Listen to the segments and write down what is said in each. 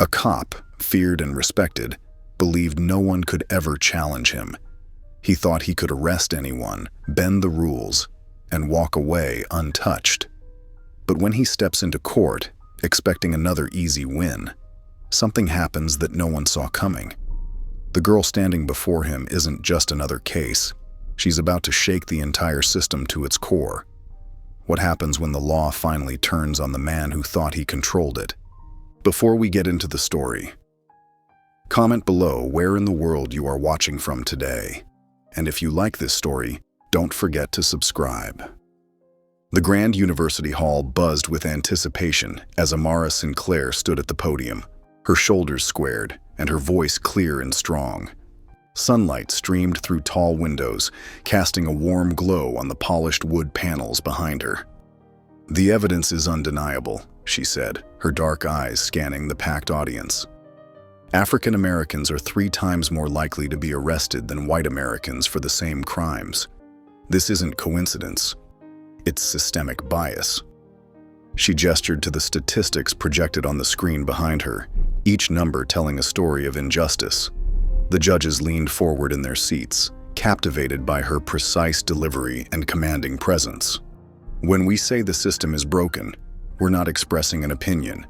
A cop, feared and respected, believed no one could ever challenge him. He thought he could arrest anyone, bend the rules, and walk away untouched. But when he steps into court, expecting another easy win, something happens that no one saw coming. The girl standing before him isn't just another case. She's about to shake the entire system to its core. What happens when the law finally turns on the man who thought he controlled it? Before we get into the story, comment below where in the world you are watching from today. And if you like this story, don't forget to subscribe. The Grand University Hall buzzed with anticipation as Amara Sinclair stood at the podium, her shoulders squared and her voice clear and strong. Sunlight streamed through tall windows, casting a warm glow on the polished wood panels behind her. "The evidence is undeniable," she said, her dark eyes scanning the packed audience. "African Americans are 3 times more likely to be arrested than white Americans for the same crimes. This isn't coincidence. It's systemic bias." She gestured to the statistics projected on the screen behind her, each number telling a story of injustice. The judges leaned forward in their seats, captivated by her precise delivery and commanding presence. "When we say the system is broken, we're not expressing an opinion.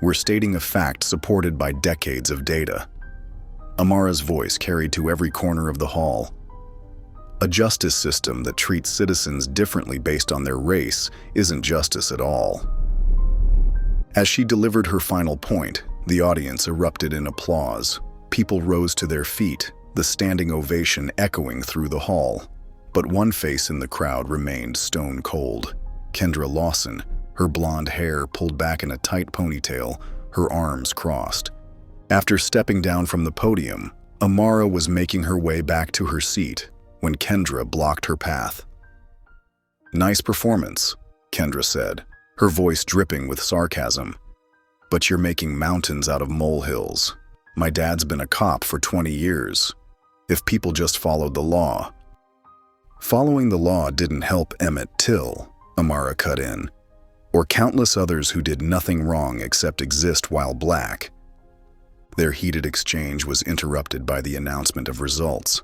We're stating a fact supported by decades of data." Amara's voice carried to every corner of the hall. A justice system that treats citizens differently based on their race isn't justice at all. As she delivered her final point, the audience erupted in applause. People rose to their feet, the standing ovation echoing through the hall. But one face in the crowd remained stone cold. Kendra Lawson, her blonde hair pulled back in a tight ponytail, her arms crossed. After stepping down from the podium, Amara was making her way back to her seat when Kendra blocked her path. "Nice performance," Kendra said, her voice dripping with sarcasm. "But you're making mountains out of molehills. My dad's been a cop for 20 years. If people just followed the law." "Following the law didn't help Emmett Till," Amara cut in, "or countless others who did nothing wrong except exist while black." Their heated exchange was interrupted by the announcement of results.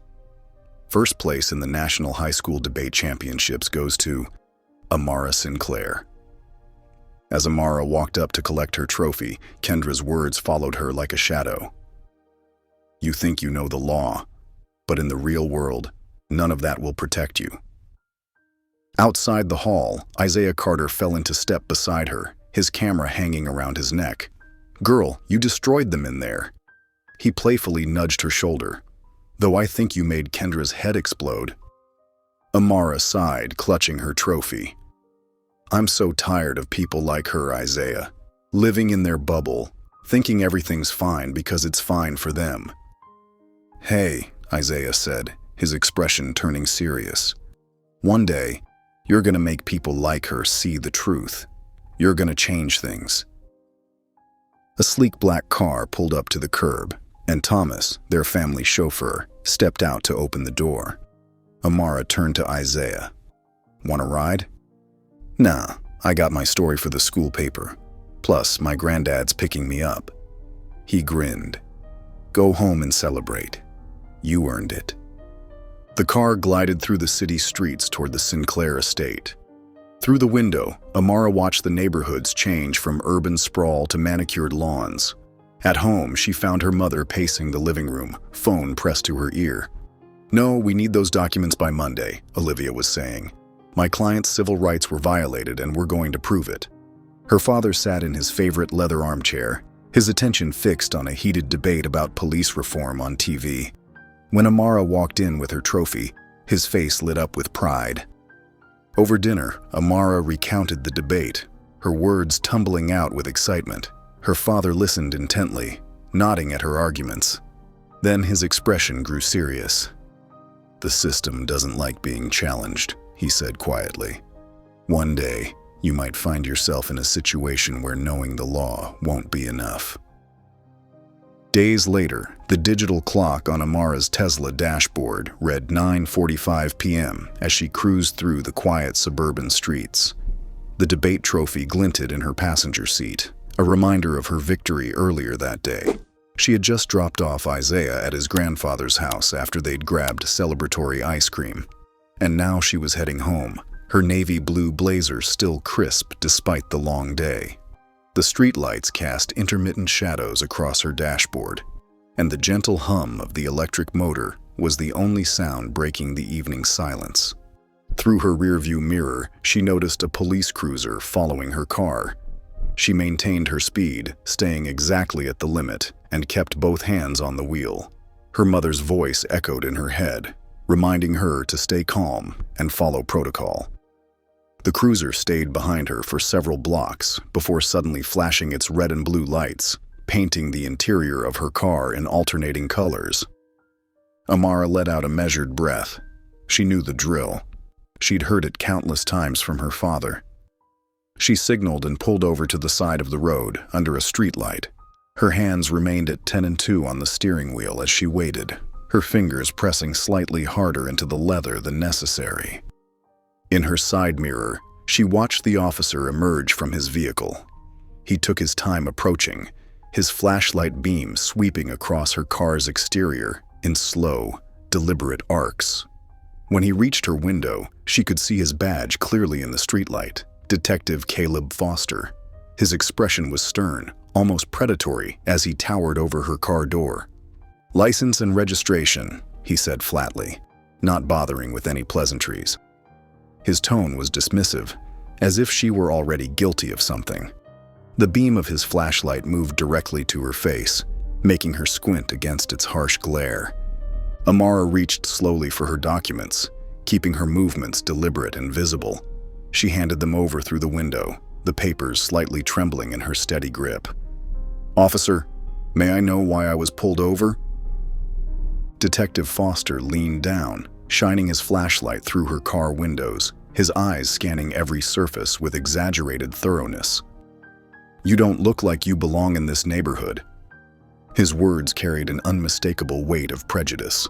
First place in the National High School Debate Championships goes to Amara Sinclair. As Amara walked up to collect her trophy, Kendra's words followed her like a shadow. "You think you know the law, but in the real world, none of that will protect you." Outside the hall, Isaiah Carter fell into step beside her, his camera hanging around his neck. "Girl, you destroyed them in there." He playfully nudged her shoulder. "Though I think you made Kendra's head explode." Amara sighed, clutching her trophy. "I'm so tired of people like her, Isaiah, living in their bubble, thinking everything's fine because it's fine for them." "Hey," Isaiah said, his expression turning serious. "One day, you're gonna make people like her see the truth. You're gonna change things." A sleek black car pulled up to the curb, and Thomas, their family chauffeur, stepped out to open the door. Amara turned to Isaiah. "Want a ride?" "Nah, I got my story for the school paper. Plus, my granddad's picking me up." He grinned. "Go home and celebrate. You earned it." The car glided through the city streets toward the Sinclair estate. Through the window, Amara watched the neighborhoods change from urban sprawl to manicured lawns. At home, she found her mother pacing the living room, phone pressed to her ear. "No, we need those documents by Monday," Olivia was saying. "My client's civil rights were violated and we're going to prove it." Her father sat in his favorite leather armchair, his attention fixed on a heated debate about police reform on TV. When Amara walked in with her trophy, his face lit up with pride. Over dinner, Amara recounted the debate, her words tumbling out with excitement. Her father listened intently, nodding at her arguments. Then his expression grew serious. "The system doesn't like being challenged," he said quietly. "One day, you might find yourself in a situation where knowing the law won't be enough." Days later, the digital clock on Amara's Tesla dashboard read 9:45 p.m. as she cruised through the quiet suburban streets. The debate trophy glinted in her passenger seat, a reminder of her victory earlier that day. She had just dropped off Isaiah at his grandfather's house after they'd grabbed celebratory ice cream. And now she was heading home, her navy blue blazer still crisp despite the long day. The streetlights cast intermittent shadows across her dashboard, and the gentle hum of the electric motor was the only sound breaking the evening silence. Through her rearview mirror, she noticed a police cruiser following her car. She maintained her speed, staying exactly at the limit, and kept both hands on the wheel. Her mother's voice echoed in her head, reminding her to stay calm and follow protocol. The cruiser stayed behind her for several blocks before suddenly flashing its red and blue lights, painting the interior of her car in alternating colors. Amara let out a measured breath. She knew the drill. She'd heard it countless times from her father. She signaled and pulled over to the side of the road under a streetlight. Her hands remained at 10 and 2 on the steering wheel as she waited, her fingers pressing slightly harder into the leather than necessary. In her side mirror, she watched the officer emerge from his vehicle. He took his time approaching, his flashlight beam sweeping across her car's exterior in slow, deliberate arcs. When he reached her window, she could see his badge clearly in the streetlight, Detective Caleb Foster. His expression was stern, almost predatory, as he towered over her car door. "License and registration," he said flatly, not bothering with any pleasantries. His tone was dismissive, as if she were already guilty of something. The beam of his flashlight moved directly to her face, making her squint against its harsh glare. Amara reached slowly for her documents, keeping her movements deliberate and visible. She handed them over through the window, the papers slightly trembling in her steady grip. "Officer, may I know why I was pulled over?" Detective Foster leaned down, shining his flashlight through her car windows, his eyes scanning every surface with exaggerated thoroughness. "You don't look like you belong in this neighborhood." His words carried an unmistakable weight of prejudice.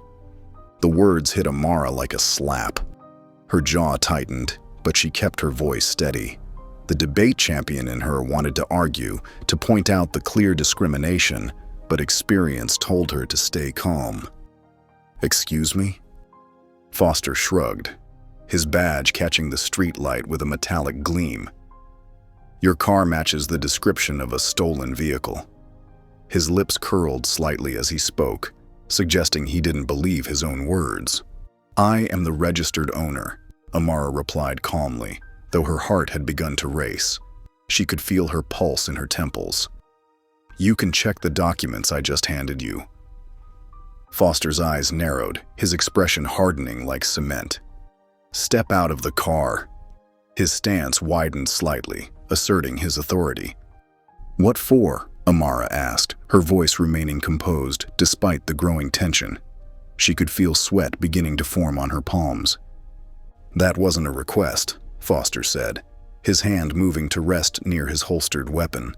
The words hit Amara like a slap. Her jaw tightened, but she kept her voice steady. The debate champion in her wanted to argue, to point out the clear discrimination, but experience told her to stay calm. "Excuse me?" Foster shrugged, his badge catching the street light with a metallic gleam. "Your car matches the description of a stolen vehicle." His lips curled slightly as he spoke, suggesting he didn't believe his own words. "I am the registered owner," Amara replied calmly, though her heart had begun to race. She could feel her pulse in her temples. "You can check the documents I just handed you." Foster's eyes narrowed, his expression hardening like cement. "Step out of the car." His stance widened slightly, asserting his authority. "What for?" Amara asked, her voice remaining composed despite the growing tension. She could feel sweat beginning to form on her palms. "That wasn't a request," Foster said, his hand moving to rest near his holstered weapon.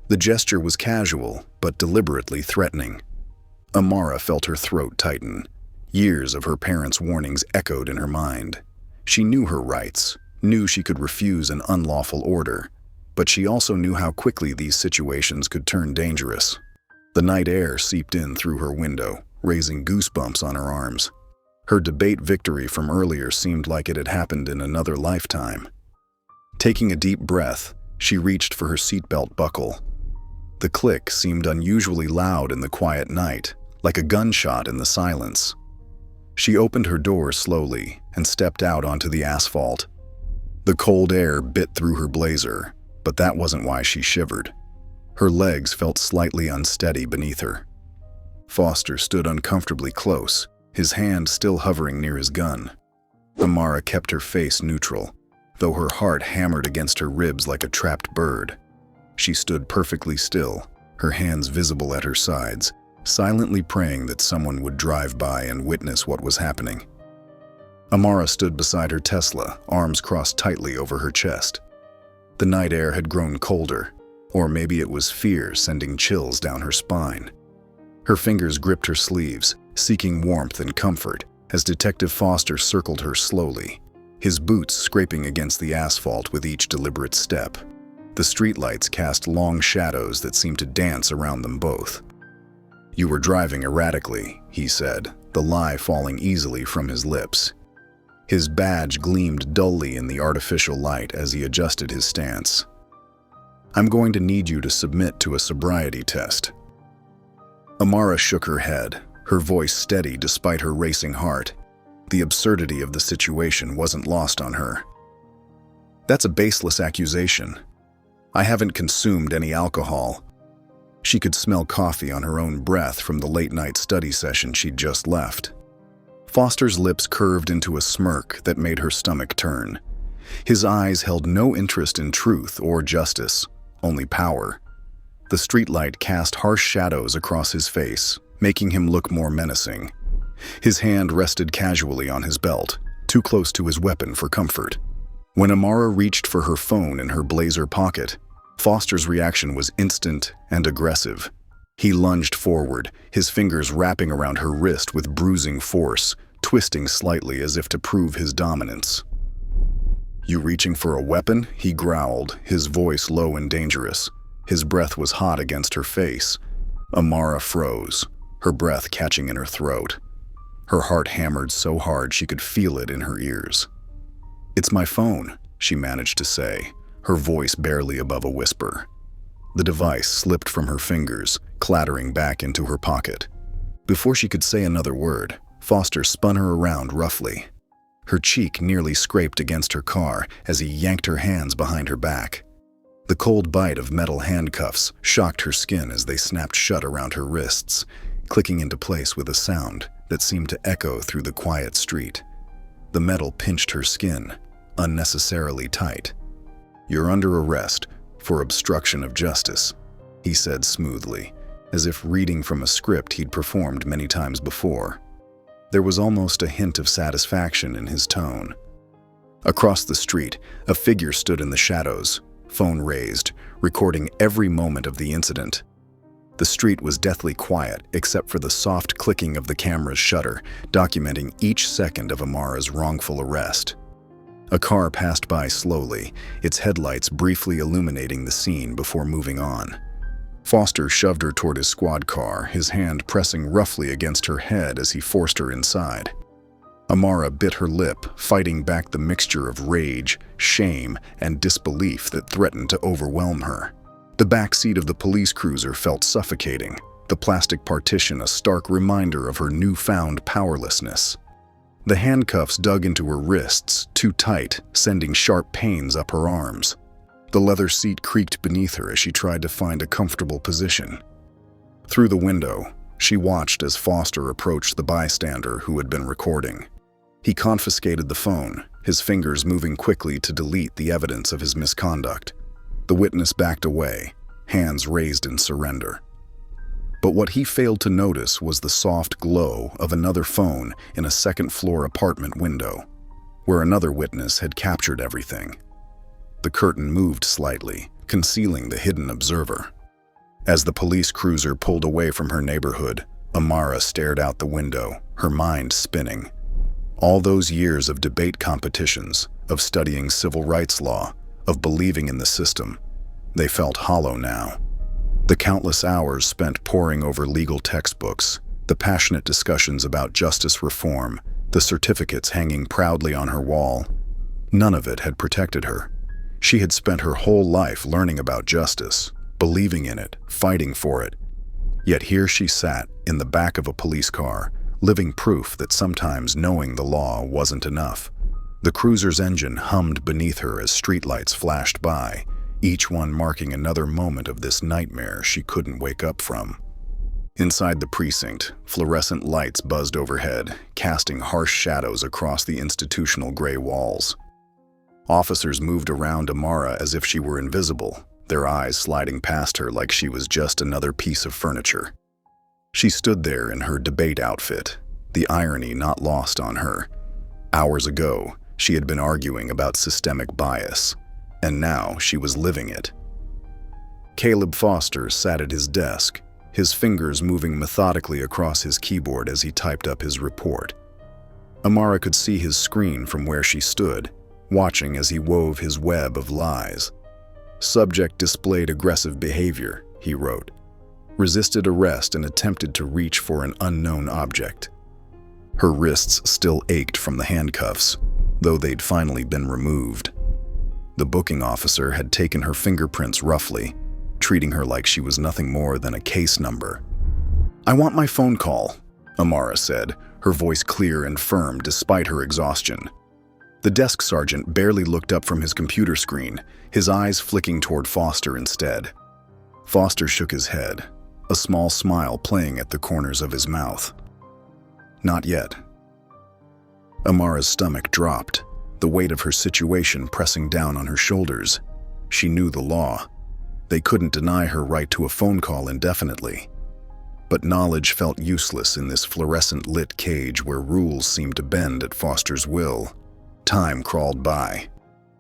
The gesture was casual, but deliberately threatening. Amara felt her throat tighten. Years of her parents' warnings echoed in her mind. She knew her rights, knew she could refuse an unlawful order, but she also knew how quickly these situations could turn dangerous. The night air seeped in through her window, raising goosebumps on her arms. Her debate victory from earlier seemed like it had happened in another lifetime. Taking a deep breath, she reached for her seatbelt buckle. The click seemed unusually loud in the quiet night, like a gunshot in the silence. She opened her door slowly and stepped out onto the asphalt. The cold air bit through her blazer, but that wasn't why she shivered. Her legs felt slightly unsteady beneath her. Foster stood uncomfortably close, his hand still hovering near his gun. Amara kept her face neutral, though her heart hammered against her ribs like a trapped bird. She stood perfectly still, her hands visible at her sides, silently praying that someone would drive by and witness what was happening. Amara stood beside her Tesla, arms crossed tightly over her chest. The night air had grown colder, or maybe it was fear sending chills down her spine. Her fingers gripped her sleeves, seeking warmth and comfort, as Detective Foster circled her slowly, his boots scraping against the asphalt with each deliberate step. The streetlights cast long shadows that seemed to dance around them both. "You were driving erratically," he said, the lie falling easily from his lips. His badge gleamed dully in the artificial light as he adjusted his stance. "I'm going to need you to submit to a sobriety test." Amara shook her head, her voice steady despite her racing heart. The absurdity of the situation wasn't lost on her. "That's a baseless accusation. I haven't consumed any alcohol." She could smell coffee on her own breath from the late-night study session she'd just left. Foster's lips curved into a smirk that made her stomach turn. His eyes held no interest in truth or justice, only power. The streetlight cast harsh shadows across his face, making him look more menacing. His hand rested casually on his belt, too close to his weapon for comfort. When Amara reached for her phone in her blazer pocket, Foster's reaction was instant and aggressive. He lunged forward, his fingers wrapping around her wrist with bruising force, twisting slightly as if to prove his dominance. "You reaching for a weapon?" he growled, his voice low and dangerous. His breath was hot against her face. Amara froze, her breath catching in her throat. Her heart hammered so hard she could feel it in her ears. "It's my phone," she managed to say, her voice barely above a whisper. The device slipped from her fingers, clattering back into her pocket. Before she could say another word, Foster spun her around roughly. Her cheek nearly scraped against her car as he yanked her hands behind her back. The cold bite of metal handcuffs shocked her skin as they snapped shut around her wrists, clicking into place with a sound that seemed to echo through the quiet street. The metal pinched her skin, unnecessarily tight. "You're under arrest for obstruction of justice," he said smoothly, as if reading from a script he'd performed many times before. There was almost a hint of satisfaction in his tone. Across the street, a figure stood in the shadows, phone raised, recording every moment of the incident. The street was deathly quiet except for the soft clicking of the camera's shutter, documenting each second of Amara's wrongful arrest. A car passed by slowly, its headlights briefly illuminating the scene before moving on. Foster shoved her toward his squad car, his hand pressing roughly against her head as he forced her inside. Amara bit her lip, fighting back the mixture of rage, shame, and disbelief that threatened to overwhelm her. The back seat of the police cruiser felt suffocating, the plastic partition a stark reminder of her newfound powerlessness. The handcuffs dug into her wrists, too tight, sending sharp pains up her arms. The leather seat creaked beneath her as she tried to find a comfortable position. Through the window, she watched as Foster approached the bystander who had been recording. He confiscated the phone, his fingers moving quickly to delete the evidence of his misconduct. The witness backed away, hands raised in surrender. But what he failed to notice was the soft glow of another phone in a second-floor apartment window, where another witness had captured everything. The curtain moved slightly, concealing the hidden observer. As the police cruiser pulled away from her neighborhood, Amara stared out the window, her mind spinning. All those years of debate competitions, of studying civil rights law, of believing in the system, they felt hollow now. The countless hours spent poring over legal textbooks, the passionate discussions about justice reform, the certificates hanging proudly on her wall, none of it had protected her. She had spent her whole life learning about justice, believing in it, fighting for it. Yet here she sat in the back of a police car, living proof that sometimes knowing the law wasn't enough. The cruiser's engine hummed beneath her as streetlights flashed by, each one marking another moment of this nightmare she couldn't wake up from. Inside the precinct, fluorescent lights buzzed overhead, casting harsh shadows across the institutional gray walls. Officers moved around Amara as if she were invisible, their eyes sliding past her like she was just another piece of furniture. She stood there in her debate outfit, the irony not lost on her. Hours ago, she had been arguing about systemic bias, and now she was living it. Caleb Foster sat at his desk, his fingers moving methodically across his keyboard as he typed up his report. Amara could see his screen from where she stood, watching as he wove his web of lies. Subject displayed aggressive behavior, he wrote. Resisted arrest and attempted to reach for an unknown object. Her wrists still ached from the handcuffs, though they'd finally been removed. The booking officer had taken her fingerprints roughly, treating her like she was nothing more than a case number. "I want my phone call," Amara said, her voice clear and firm despite her exhaustion. The desk sergeant barely looked up from his computer screen, his eyes flicking toward Foster instead. Foster shook his head, a small smile playing at the corners of his mouth. "Not yet." Amara's stomach dropped, the weight of her situation pressing down on her shoulders. She knew the law. They couldn't deny her right to a phone call indefinitely. But knowledge felt useless in this fluorescent-lit cage where rules seemed to bend at Foster's will. Time crawled by.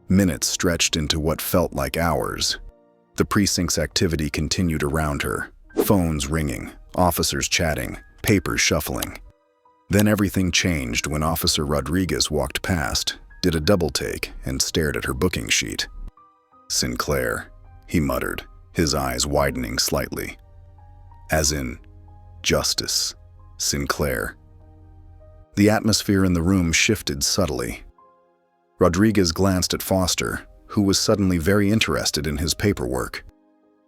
Minutes stretched into what felt like hours. The precinct's activity continued around her. Phones ringing, officers chatting, papers shuffling. Then everything changed when Officer Rodriguez walked past, did a double-take, and stared at her booking sheet. "Sinclair," he muttered, his eyes widening slightly. As in, Justice Sinclair. The atmosphere in the room shifted subtly. Rodriguez glanced at Foster, who was suddenly very interested in his paperwork.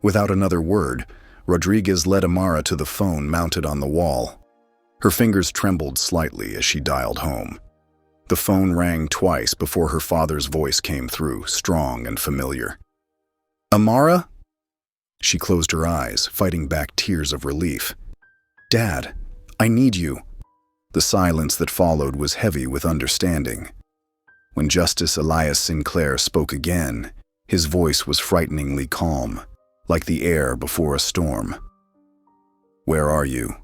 Without another word, Rodriguez led Amara to the phone mounted on the wall. Her fingers trembled slightly as she dialed home. The phone rang twice before her father's voice came through, strong and familiar. "Amara?" She closed her eyes, fighting back tears of relief. "Dad, I need you." The silence that followed was heavy with understanding. When Justice Elias Sinclair spoke again, his voice was frighteningly calm, like the air before a storm. "Where are you?"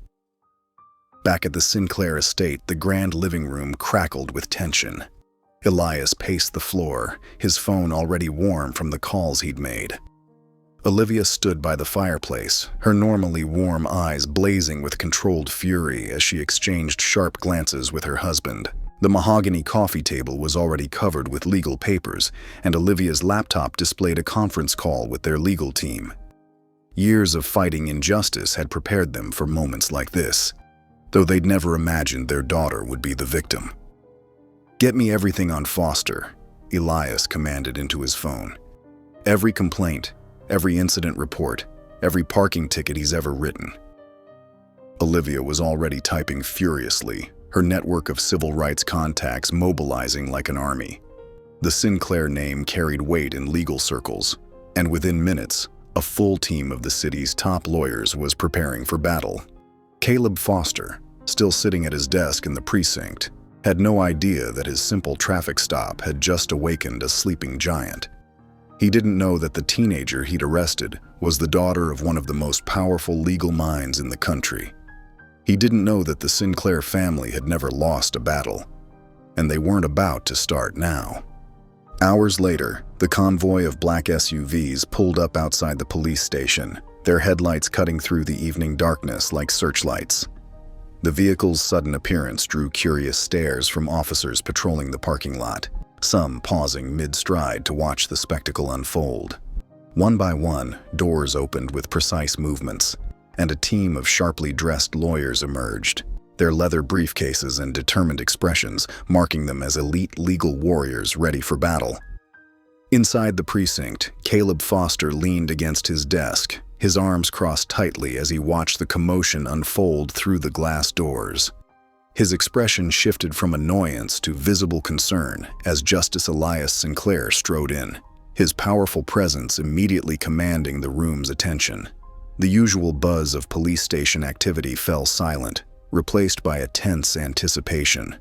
Back at the Sinclair estate, the grand living room crackled with tension. Elias paced the floor, his phone already warm from the calls he'd made. Olivia stood by the fireplace, her normally warm eyes blazing with controlled fury as she exchanged sharp glances with her husband. The mahogany coffee table was already covered with legal papers, and Olivia's laptop displayed a conference call with their legal team. Years of fighting injustice had prepared them for moments like this, though they'd never imagined their daughter would be the victim. "Get me everything on Foster," Elias commanded into his phone. "Every complaint, every incident report, every parking ticket he's ever written." Olivia was already typing furiously, her network of civil rights contacts mobilizing like an army. The Sinclair name carried weight in legal circles, and within minutes, a full team of the city's top lawyers was preparing for battle. Caleb Foster, still sitting at his desk in the precinct, had no idea that his simple traffic stop had just awakened a sleeping giant. He didn't know that the teenager he'd arrested was the daughter of one of the most powerful legal minds in the country. He didn't know that the Sinclair family had never lost a battle, and they weren't about to start now. Hours later, the convoy of black SUVs pulled up outside the police station, their headlights cutting through the evening darkness like searchlights. The vehicle's sudden appearance drew curious stares from officers patrolling the parking lot, some pausing mid-stride to watch the spectacle unfold. One by one, doors opened with precise movements, and a team of sharply dressed lawyers emerged, their leather briefcases and determined expressions marking them as elite legal warriors ready for battle. Inside the precinct, Caleb Foster leaned against his desk, his arms crossed tightly as he watched the commotion unfold through the glass doors. His expression shifted from annoyance to visible concern as Justice Elias Sinclair strode in, his powerful presence immediately commanding the room's attention. The usual buzz of police station activity fell silent, replaced by a tense anticipation.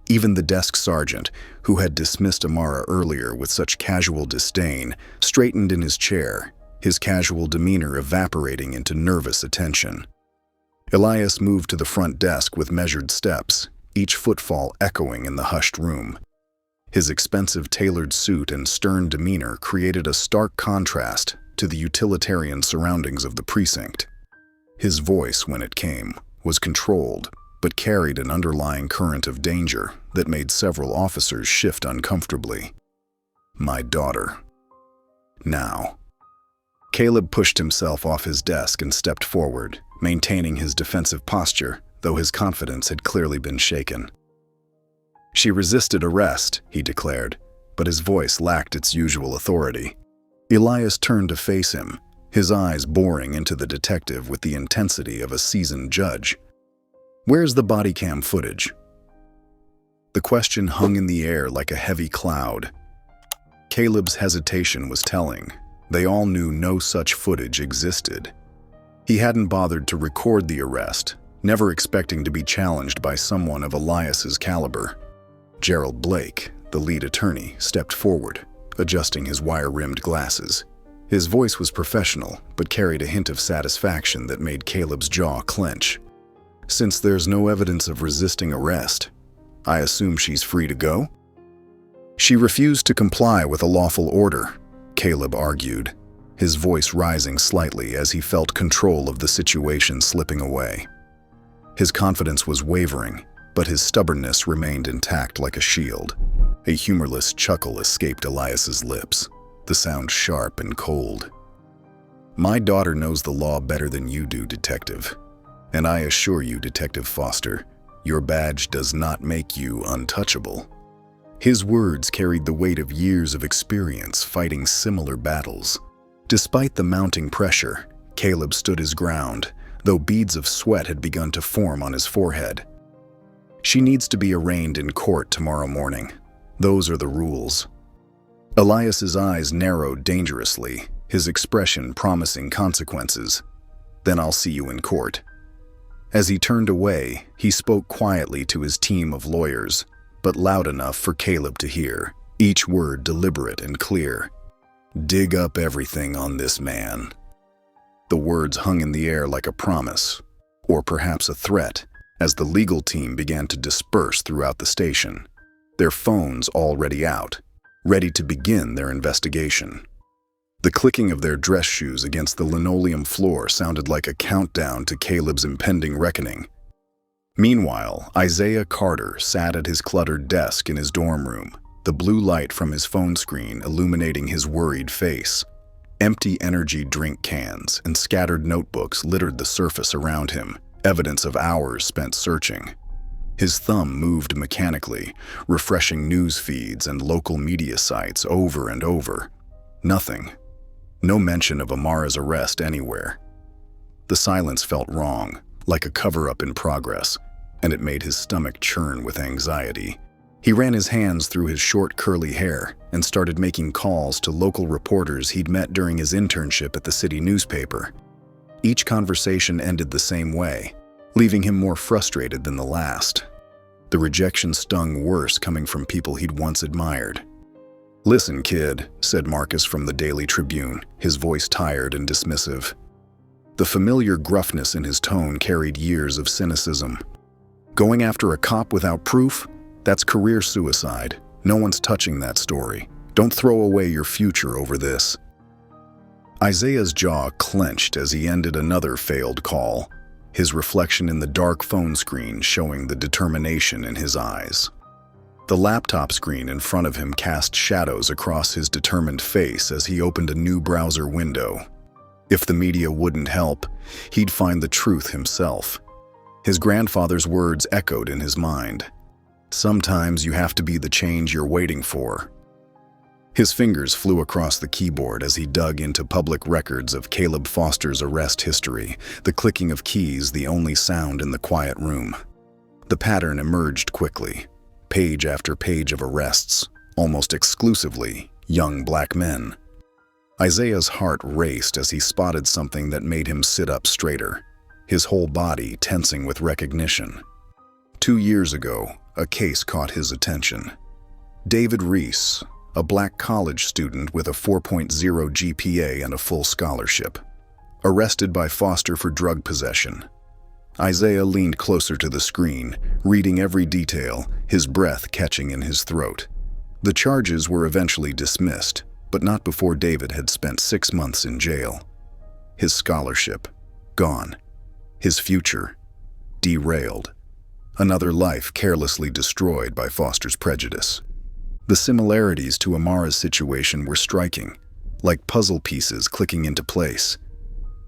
Even the desk sergeant, who had dismissed Amara earlier with such casual disdain, straightened in his chair, his casual demeanor evaporating into nervous attention. Elias moved to the front desk with measured steps, each footfall echoing in the hushed room. His expensive tailored suit and stern demeanor created a stark contrast to the utilitarian surroundings of the precinct. His voice, when it came, was controlled, but carried an underlying current of danger that made several officers shift uncomfortably. "My daughter. Now." Caleb pushed himself off his desk and stepped forward, maintaining his defensive posture, though his confidence had clearly been shaken. "She resisted arrest," he declared, but his voice lacked its usual authority. Elias turned to face him, his eyes boring into the detective with the intensity of a seasoned judge. "Where's the body cam footage?" The question hung in the air like a heavy cloud. Caleb's hesitation was telling. They all knew no such footage existed. He hadn't bothered to record the arrest, never expecting to be challenged by someone of Elias's caliber. Gerald Blake, the lead attorney, stepped forward, adjusting his wire-rimmed glasses. His voice was professional, but carried a hint of satisfaction that made Caleb's jaw clench. "Since there's no evidence of resisting arrest, I assume she's free to go?" "She refused to comply with a lawful order," Caleb argued, his voice rising slightly as he felt control of the situation slipping away. His confidence was wavering, but his stubbornness remained intact like a shield. A humorless chuckle escaped Elias's lips, the sound sharp and cold. "My daughter knows the law better than you do, Detective. And I assure you, Detective Foster, your badge does not make you untouchable." His words carried the weight of years of experience fighting similar battles. Despite the mounting pressure, Caleb stood his ground, though beads of sweat had begun to form on his forehead. "She needs to be arraigned in court tomorrow morning. Those are the rules." Elias's eyes narrowed dangerously, his expression promising consequences. "Then I'll see you in court." As he turned away, he spoke quietly to his team of lawyers, but loud enough for Caleb to hear, each word deliberate and clear. "Dig up everything on this man." The words hung in the air like a promise, or perhaps a threat, as the legal team began to disperse throughout the station, their phones already out, ready to begin their investigation. The clicking of their dress shoes against the linoleum floor sounded like a countdown to Caleb's impending reckoning. Meanwhile, Isaiah Carter sat at his cluttered desk in his dorm room, the blue light from his phone screen illuminating his worried face. Empty energy drink cans and scattered notebooks littered the surface around him, evidence of hours spent searching. His thumb moved mechanically, refreshing news feeds and local media sites over and over. Nothing. No mention of Amara's arrest anywhere. The silence felt wrong, like a cover-up in progress, and it made his stomach churn with anxiety. He ran his hands through his short curly hair and started making calls to local reporters he'd met during his internship at the city newspaper. Each conversation ended the same way, leaving him more frustrated than the last. The rejection stung worse coming from people he'd once admired. "Listen, kid," said Marcus from the Daily Tribune, his voice tired and dismissive. The familiar gruffness in his tone carried years of cynicism. "Going after a cop without proof? That's career suicide. No one's touching that story. Don't throw away your future over this." Isaiah's jaw clenched as he ended another failed call, his reflection in the dark phone screen showing the determination in his eyes. The laptop screen in front of him cast shadows across his determined face as he opened a new browser window. If the media wouldn't help, he'd find the truth himself. His grandfather's words echoed in his mind. "Sometimes you have to be the change you're waiting for." His fingers flew across the keyboard as he dug into public records of Caleb Foster's arrest history, the clicking of keys the only sound in the quiet room. The pattern emerged quickly. Page after page of arrests, almost exclusively young black men. Isaiah's heart raced as he spotted something that made him sit up straighter, his whole body tensing with recognition. 2 years ago, a case caught his attention. David Reese, a black college student with a 4.0 GPA and a full scholarship, arrested by Foster for drug possession. Isaiah leaned closer to the screen, reading every detail, his breath catching in his throat. The charges were eventually dismissed, but not before David had spent 6 months in jail. His scholarship, gone. His future, derailed. Another life carelessly destroyed by Foster's prejudice. The similarities to Amara's situation were striking. like puzzle pieces clicking into place.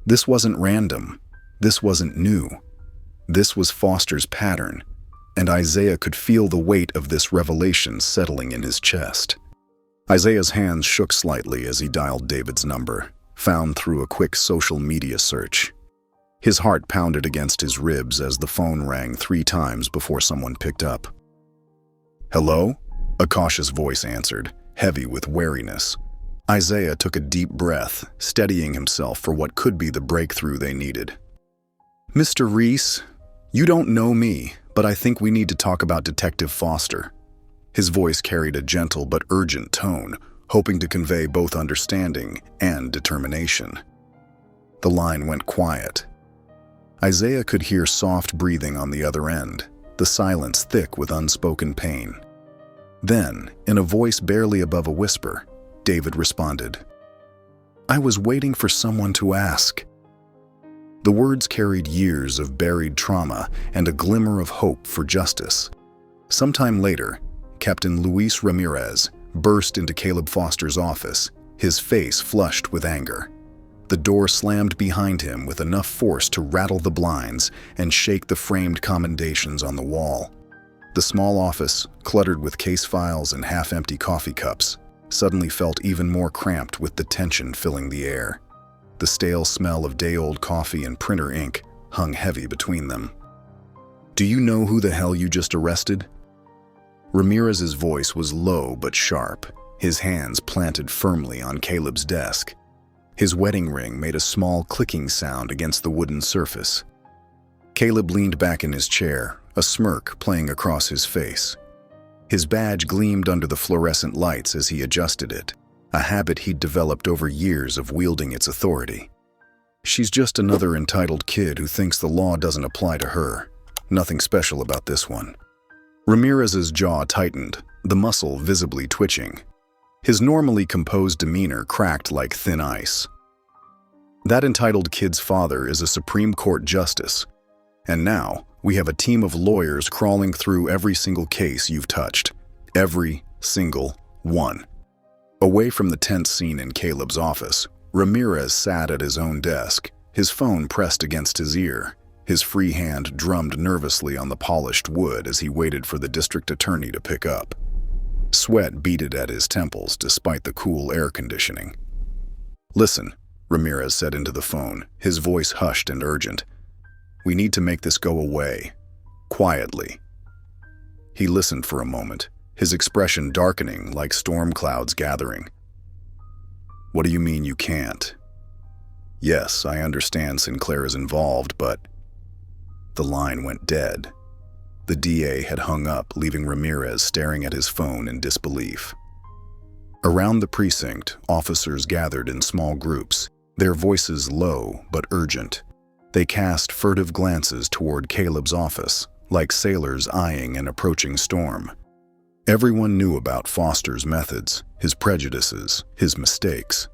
This wasn't random. This wasn't new. This was Foster's pattern, and Isaiah could feel the weight of this revelation settling in his chest. Isaiah's hands shook slightly as he dialed David's number, found through a quick social media search. His heart pounded against his ribs as the phone rang 3 times before someone picked up. "Hello?" A cautious voice answered, heavy with wariness. Isaiah took a deep breath, steadying himself for what could be the breakthrough they needed. "Mr. Reese, you don't know me, but I think we need to talk about Detective Foster." His voice carried a gentle but urgent tone, hoping to convey both understanding and determination. The line went quiet. Isaiah could hear soft breathing on the other end, the silence thick with unspoken pain. Then, in a voice barely above a whisper, David responded, "I was waiting for someone to ask." The words carried years of buried trauma and a glimmer of hope for justice. Sometime later, Captain Luis Ramirez burst into Caleb Foster's office, his face flushed with anger. The door slammed behind him with enough force to rattle the blinds and shake the framed commendations on the wall. The small office, cluttered with case files and half-empty coffee cups, suddenly felt even more cramped with the tension filling the air. The stale smell of day-old coffee and printer ink hung heavy between them. "Do you know who the hell you just arrested?" Ramirez's voice was low but sharp, his hands planted firmly on Caleb's desk. His wedding ring made a small clicking sound against the wooden surface. Caleb leaned back in his chair, a smirk playing across his face. His badge gleamed under the fluorescent lights as he adjusted it, a habit he'd developed over years of wielding its authority. "She's just another entitled kid who thinks the law doesn't apply to her. Nothing special about this one." Ramirez's jaw tightened, the muscle visibly twitching. His normally composed demeanor cracked like thin ice. "That entitled kid's father is a Supreme Court justice, and now we have a team of lawyers crawling through every single case you've touched. Every single one." Away from the tense scene in Caleb's office, Ramirez sat at his own desk, his phone pressed against his ear. His free hand drummed nervously on the polished wood as he waited for the district attorney to pick up. Sweat beaded at his temples despite the cool air conditioning. "Listen," Ramirez said into the phone, his voice hushed and urgent. "We need to make this go away. Quietly." He listened for a moment, his expression darkening like storm clouds gathering. "What do you mean you can't?" "Yes, I understand Sinclair is involved, but..." The line went dead. The DA had hung up, leaving Ramirez staring at his phone in disbelief. Around the precinct, officers gathered in small groups, their voices low but urgent. They cast furtive glances toward Caleb's office, like sailors eyeing an approaching storm. Everyone knew about Foster's methods, his prejudices, his mistakes.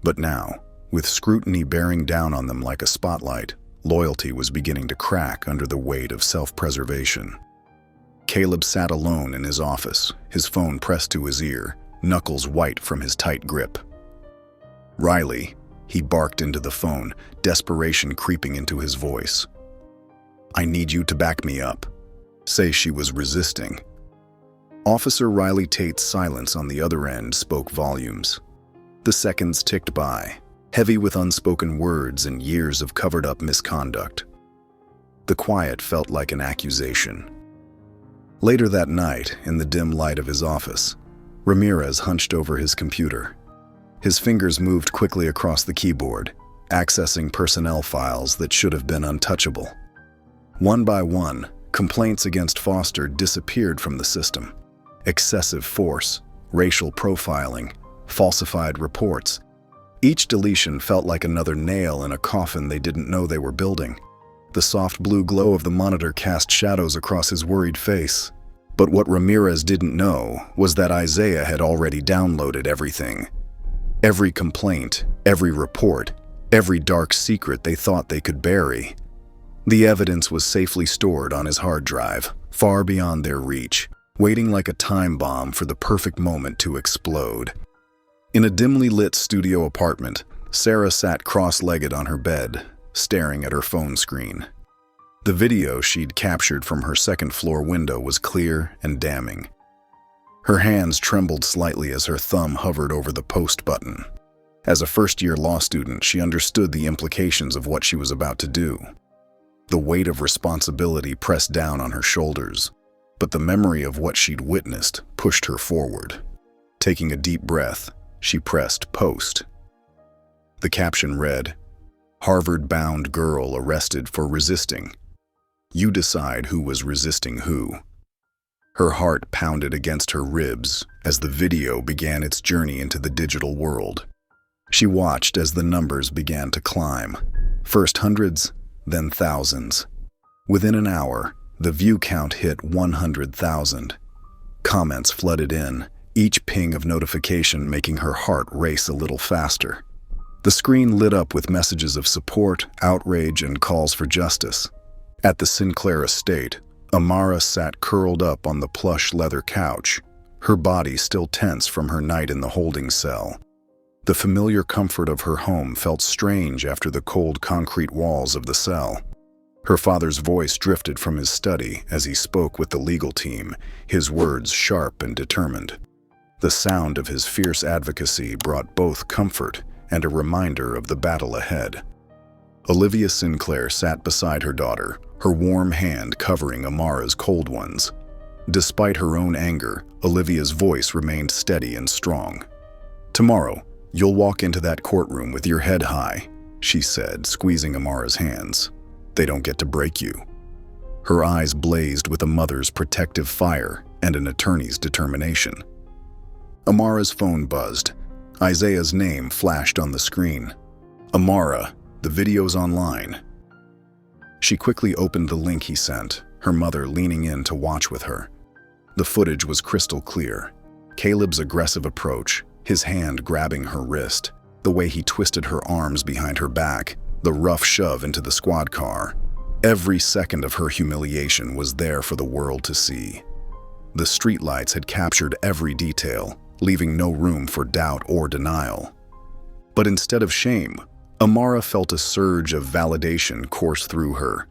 But now, with scrutiny bearing down on them like a spotlight, loyalty was beginning to crack under the weight of self-preservation. Caleb sat alone in his office, his phone pressed to his ear, knuckles white from his tight grip. "Riley," he barked into the phone, desperation creeping into his voice. "I need you to back me up." Say she was resisting. Officer Riley Tate's silence on the other end spoke volumes. The seconds ticked by, heavy with unspoken words and years of covered-up misconduct. The quiet felt like an accusation. Later that night, in the dim light of his office, Ramirez hunched over his computer. His fingers moved quickly across the keyboard, accessing personnel files that should have been untouchable. One by one, complaints against Foster disappeared from the system. Excessive force, racial profiling, falsified reports. Each deletion felt like another nail in a coffin they didn't know they were building. The soft blue glow of the monitor cast shadows across his worried face. But what Ramirez didn't know was that Isaiah had already downloaded everything. Every complaint, every report, every dark secret they thought they could bury. The evidence was safely stored on his hard drive, far beyond their reach, waiting like a time bomb for the perfect moment to explode. In a dimly lit studio apartment, Sarah sat cross-legged on her bed, staring at her phone screen. The video she'd captured from her second-floor window was clear and damning. Her hands trembled slightly as her thumb hovered over the post button. As a first-year law student, she understood the implications of what she was about to do. The weight of responsibility pressed down on her shoulders, but the memory of what she'd witnessed pushed her forward. Taking a deep breath, she pressed post. The caption read, "Harvard-bound girl arrested for resisting. You decide who was resisting who." Her heart pounded against her ribs as the video began its journey into the digital world. She watched as the numbers began to climb, first hundreds, then thousands. Within an hour, the view count hit 100,000. Comments flooded in, each ping of notification making her heart race a little faster. The screen lit up with messages of support, outrage, and calls for justice. At the Sinclair estate, Amara sat curled up on the plush leather couch, her body still tense from her night in the holding cell. The familiar comfort of her home felt strange after the cold concrete walls of the cell. Her father's voice drifted from his study as he spoke with the legal team, his words sharp and determined. The sound of his fierce advocacy brought both comfort and a reminder of the battle ahead. Olivia Sinclair sat beside her daughter, her warm hand covering Amara's cold ones. Despite her own anger, Olivia's voice remained steady and strong. "Tomorrow, you'll walk into that courtroom with your head high," she said, squeezing Amara's hands. "They don't get to break you." Her eyes blazed with a mother's protective fire and an attorney's determination. Amara's phone buzzed. Isaiah's name flashed on the screen. "Amara, the video's online." She quickly opened the link he sent, her mother leaning in to watch with her. The footage was crystal clear. Caleb's aggressive approach, his hand grabbing her wrist, the way he twisted her arms behind her back, the rough shove into the squad car. Every second of her humiliation was there for the world to see. The streetlights had captured every detail, leaving no room for doubt or denial. But instead of shame, Amara felt a surge of validation course through her.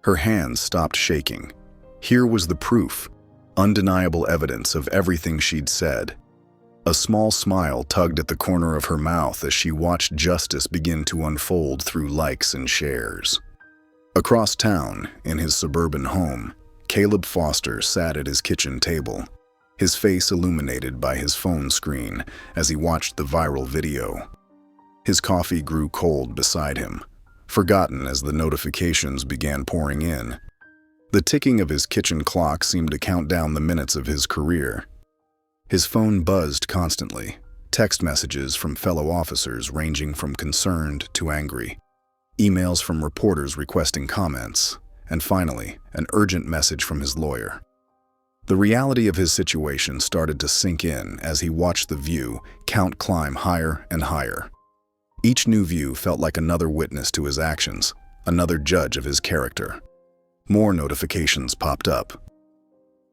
Her hands stopped shaking. Here was the proof, undeniable evidence of everything she'd said. A small smile tugged at the corner of her mouth as she watched justice begin to unfold through likes and shares. Across town, in his suburban home, Caleb Foster sat at his kitchen table, his face illuminated by his phone screen as he watched the viral video. His coffee grew cold beside him, forgotten as the notifications began pouring in. The ticking of his kitchen clock seemed to count down the minutes of his career. His phone buzzed constantly, text messages from fellow officers ranging from concerned to angry, emails from reporters requesting comments, and finally, an urgent message from his lawyer. The reality of his situation started to sink in as he watched the view count climb higher and higher. Each new view felt like another witness to his actions, another judge of his character. More notifications popped up.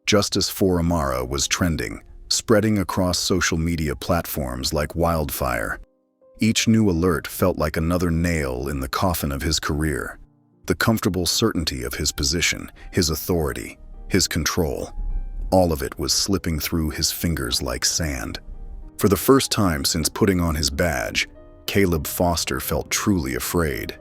Justice for Amara was trending, spreading across social media platforms like wildfire. Each new alert felt like another nail in the coffin of his career. The comfortable certainty of his position, his authority, his control, all of it was slipping through his fingers like sand. For the first time since putting on his badge, Caleb Foster felt truly afraid.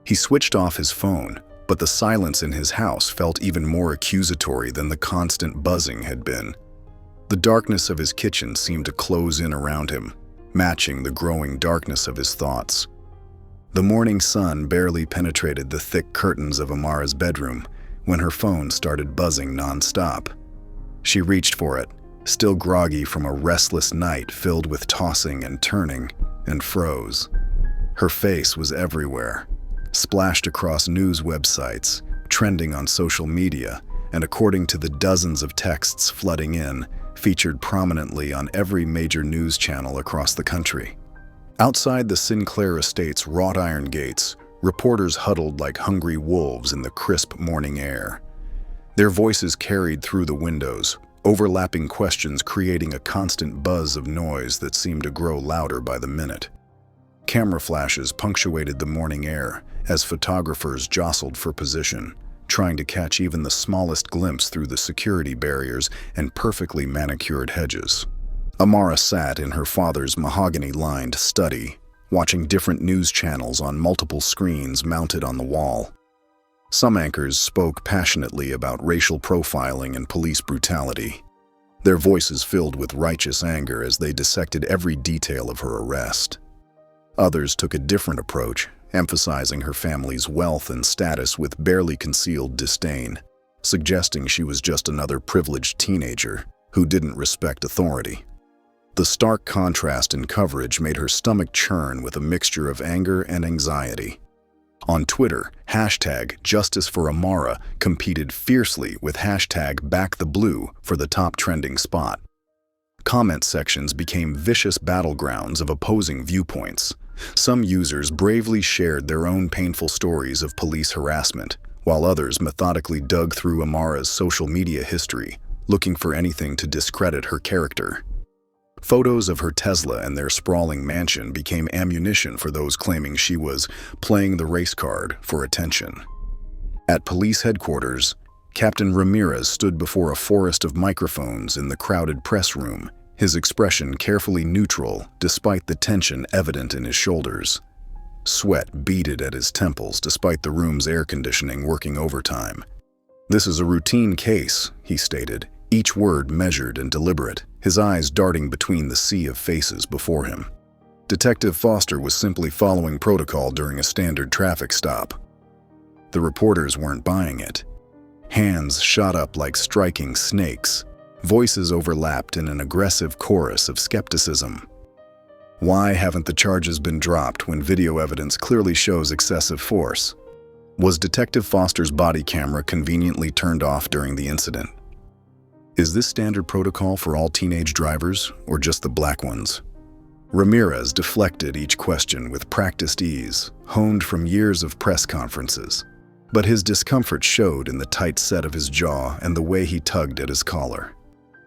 He switched off his phone, but the silence in his house felt even more accusatory than the constant buzzing had been. The darkness of his kitchen seemed to close in around him, matching the growing darkness of his thoughts. The morning sun barely penetrated the thick curtains of Amara's bedroom when her phone started buzzing nonstop. She reached for it, still groggy from a restless night filled with tossing and turning, and froze. Her face was everywhere, splashed across news websites, trending on social media, and according to the dozens of texts flooding in, featured prominently on every major news channel across the country. Outside the Sinclair estate's wrought iron gates, reporters huddled like hungry wolves in the crisp morning air. Their voices carried through the windows, overlapping questions creating a constant buzz of noise that seemed to grow louder by the minute. Camera flashes punctuated the morning air as photographers jostled for position, trying to catch even the smallest glimpse through the security barriers and perfectly manicured hedges. Amara sat in her father's mahogany-lined study, watching different news channels on multiple screens mounted on the wall. Some anchors spoke passionately about racial profiling and police brutality, their voices filled with righteous anger as they dissected every detail of her arrest. Others took a different approach, emphasizing her family's wealth and status with barely concealed disdain, suggesting she was just another privileged teenager who didn't respect authority. The stark contrast in coverage made her stomach churn with a mixture of anger and anxiety. On Twitter, hashtag Justice for Amara competed fiercely with hashtag Back the Blue for the top trending spot. Comment sections became vicious battlegrounds of opposing viewpoints. Some users bravely shared their own painful stories of police harassment, while others methodically dug through Amara's social media history, looking for anything to discredit her character. Photos of her Tesla and their sprawling mansion became ammunition for those claiming she was playing the race card for attention. At police headquarters, Captain Ramirez stood before a forest of microphones in the crowded press room, his expression carefully neutral despite the tension evident in his shoulders. Sweat beaded at his temples despite the room's air conditioning working overtime. "This is a routine case," he stated, each word measured and deliberate, his eyes darting between the sea of faces before him. Detective Foster was simply following protocol during a standard traffic stop. The reporters weren't buying it. Hands shot up like striking snakes. Voices overlapped in an aggressive chorus of skepticism. Why haven't the charges been dropped when video evidence clearly shows excessive force? Was Detective Foster's body camera conveniently turned off during the incident? Is this standard protocol for all teenage drivers, or just the black ones? Ramirez deflected each question with practiced ease, honed from years of press conferences. But his discomfort showed in the tight set of his jaw and the way he tugged at his collar.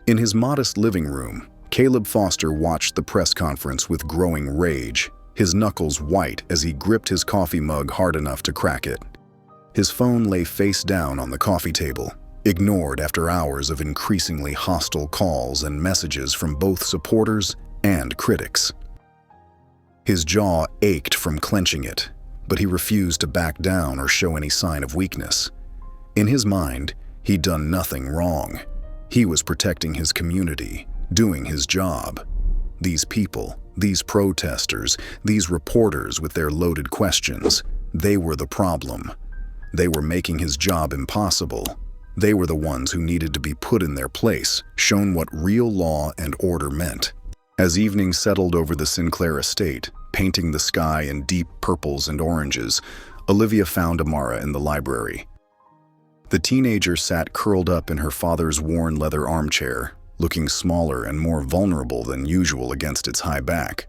In his modest living room, Caleb Foster watched the press conference with growing rage, his knuckles white as he gripped his coffee mug hard enough to crack it. His phone lay face down on the coffee table, ignored after hours of increasingly hostile calls and messages from both supporters and critics. His jaw ached from clenching it, but he refused to back down or show any sign of weakness. In his mind, he'd done nothing wrong. He was protecting his community, doing his job. These people, these protesters, these reporters with their loaded questions, they were the problem. They were making his job impossible. They were the ones who needed to be put in their place, shown what real law and order meant. As evening settled over the Sinclair estate, painting the sky in deep purples and oranges, Olivia found Amara in the library. The teenager sat curled up in her father's worn leather armchair, looking smaller and more vulnerable than usual against its high back.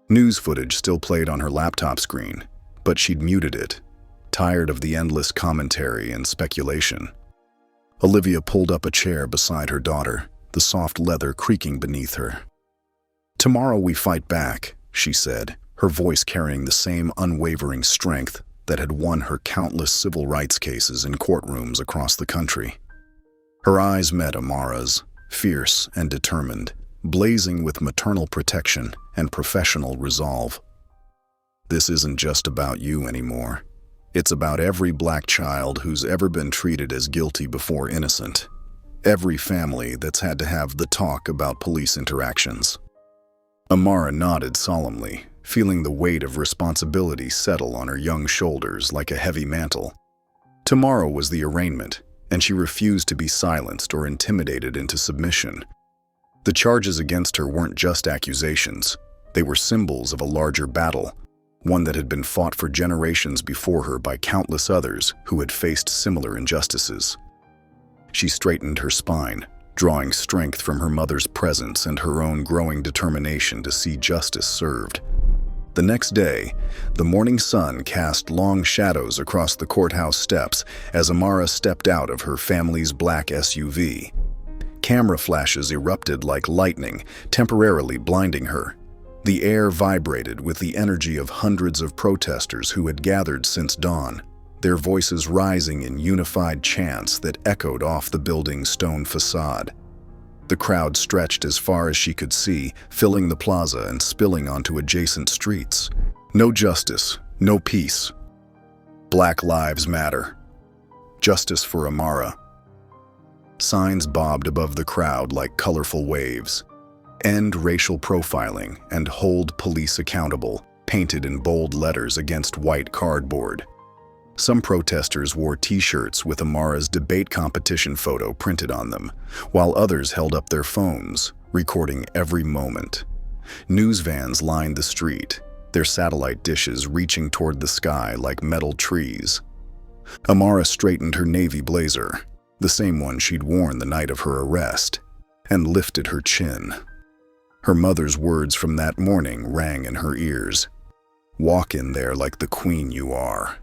News footage still played on her laptop screen, but she'd muted it, tired of the endless commentary and speculation. Olivia pulled up a chair beside her daughter, the soft leather creaking beneath her. "Tomorrow we fight back," she said, her voice carrying the same unwavering strength that had won her countless civil rights cases in courtrooms across the country. Her eyes met Amara's, fierce and determined, blazing with maternal protection and professional resolve. "This isn't just about you anymore. It's about every black child who's ever been treated as guilty before innocent. Every family that's had to have the talk about police interactions." Amara nodded solemnly, feeling the weight of responsibility settle on her young shoulders like a heavy mantle. Tomorrow was the arraignment, and she refused to be silenced or intimidated into submission. The charges against her weren't just accusations. They were symbols of a larger battle, one that had been fought for generations before her by countless others who had faced similar injustices. She straightened her spine, drawing strength from her mother's presence and her own growing determination to see justice served. The next day, the morning sun cast long shadows across the courthouse steps as Amara stepped out of her family's black SUV. Camera flashes erupted like lightning, temporarily blinding her. The air vibrated with the energy of hundreds of protesters who had gathered since dawn, their voices rising in unified chants that echoed off the building's stone facade. The crowd stretched as far as she could see, filling the plaza and spilling onto adjacent streets. No justice, no peace. Black Lives Matter. Justice for Amara. Signs bobbed above the crowd like colorful waves. End racial profiling and hold police accountable, painted in bold letters against white cardboard. Some protesters wore t-shirts with Amara's debate competition photo printed on them, while others held up their phones, recording every moment. News vans lined the street, their satellite dishes reaching toward the sky like metal trees. Amara straightened her navy blazer, the same one she'd worn the night of her arrest, and lifted her chin. Her mother's words from that morning rang in her ears. "Walk in there like the queen you are."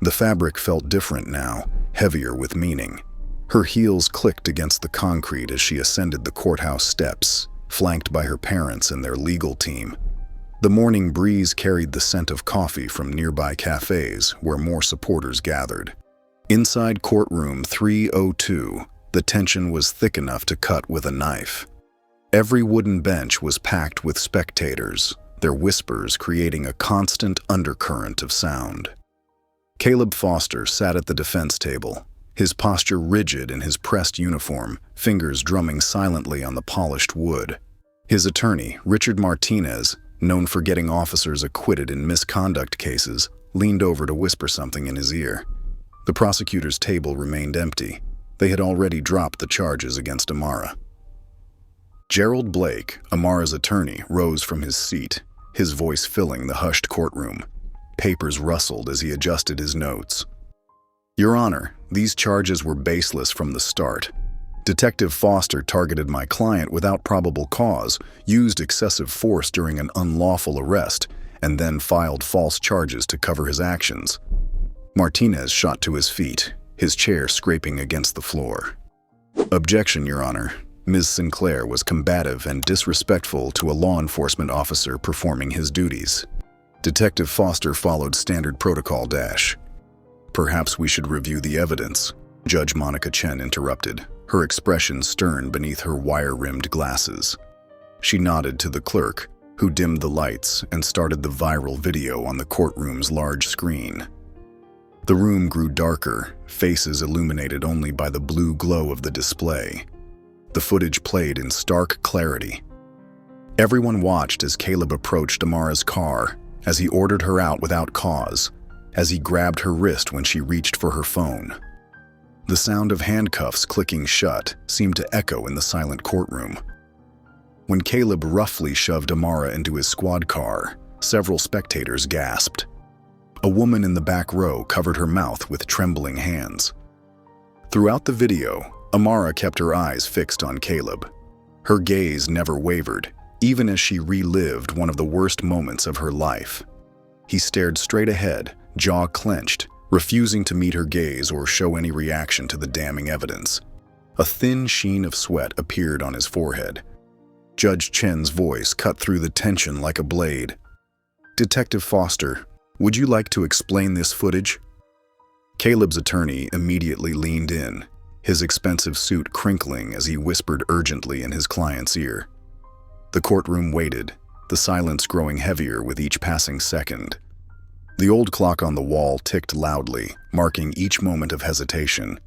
The fabric felt different now, heavier with meaning. Her heels clicked against the concrete as she ascended the courthouse steps, flanked by her parents and their legal team. The morning breeze carried the scent of coffee from nearby cafes where more supporters gathered. Inside courtroom 302, the tension was thick enough to cut with a knife. Every wooden bench was packed with spectators, their whispers creating a constant undercurrent of sound. Caleb Foster sat at the defense table, his posture rigid in his pressed uniform, fingers drumming silently on the polished wood. His attorney, Richard Martinez, known for getting officers acquitted in misconduct cases, leaned over to whisper something in his ear. The prosecutor's table remained empty. They had already dropped the charges against Amara. Gerald Blake, Amara's attorney, rose from his seat, his voice filling the hushed courtroom. Papers rustled as he adjusted his notes. "Your Honor, these charges were baseless from the start. Detective Foster targeted my client without probable cause, used excessive force during an unlawful arrest, and then filed false charges to cover his actions." Martinez shot to his feet, his chair scraping against the floor. "Objection, Your Honor." Ms. Sinclair was combative and disrespectful to a law enforcement officer performing his duties. Detective Foster followed standard protocol dash. "Perhaps we should review the evidence," Judge Monica Chen interrupted, her expression stern beneath her wire-rimmed glasses. She nodded to the clerk, who dimmed the lights and started the viral video on the courtroom's large screen. The room grew darker, faces illuminated only by the blue glow of the display. The footage played in stark clarity. Everyone watched as Caleb approached Amara's car, as he ordered her out without cause, as he grabbed her wrist when she reached for her phone. The sound of handcuffs clicking shut seemed to echo in the silent courtroom. When Caleb roughly shoved Amara into his squad car, several spectators gasped. A woman in the back row covered her mouth with trembling hands. Throughout the video, Amara kept her eyes fixed on Caleb. Her gaze never wavered, even as she relived one of the worst moments of her life. He stared straight ahead, jaw clenched, refusing to meet her gaze or show any reaction to the damning evidence. A thin sheen of sweat appeared on his forehead. Judge Chen's voice cut through the tension like a blade. "Detective Foster, would you like to explain this footage?" Caleb's attorney immediately leaned in, his expensive suit crinkling as he whispered urgently in his client's ear. The courtroom waited, the silence growing heavier with each passing second. The old clock on the wall ticked loudly, marking each moment of hesitation.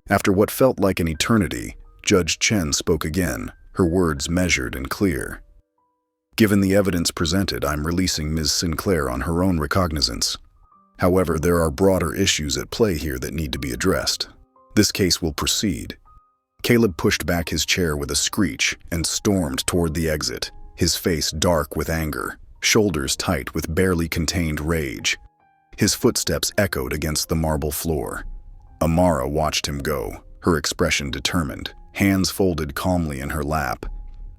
After what felt like an eternity, Judge Chen spoke again, her words measured and clear. "Given the evidence presented, I'm releasing Ms. Sinclair on her own recognizance. However, there are broader issues at play here that need to be addressed. This case will proceed." Caleb pushed back his chair with a screech and stormed toward the exit, his face dark with anger, shoulders tight with barely contained rage. His footsteps echoed against the marble floor. Amara watched him go, her expression determined, hands folded calmly in her lap.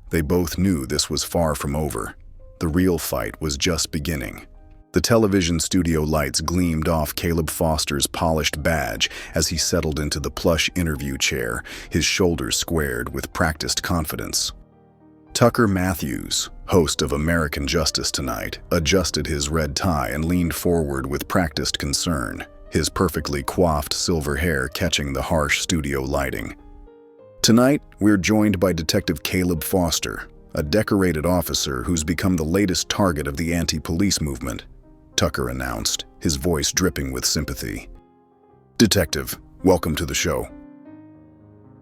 They both knew this was far from over. The real fight was just beginning. The television studio lights gleamed off Caleb Foster's polished badge as he settled into the plush interview chair, his shoulders squared with practiced confidence. Tucker Matthews, host of American Justice Tonight, adjusted his red tie and leaned forward with practiced concern, his perfectly coiffed silver hair catching the harsh studio lighting. Tonight, we're joined by Detective Caleb Foster, a decorated officer who's become the latest target of the anti-police movement, Tucker announced, his voice dripping with sympathy. "Detective, welcome to the show."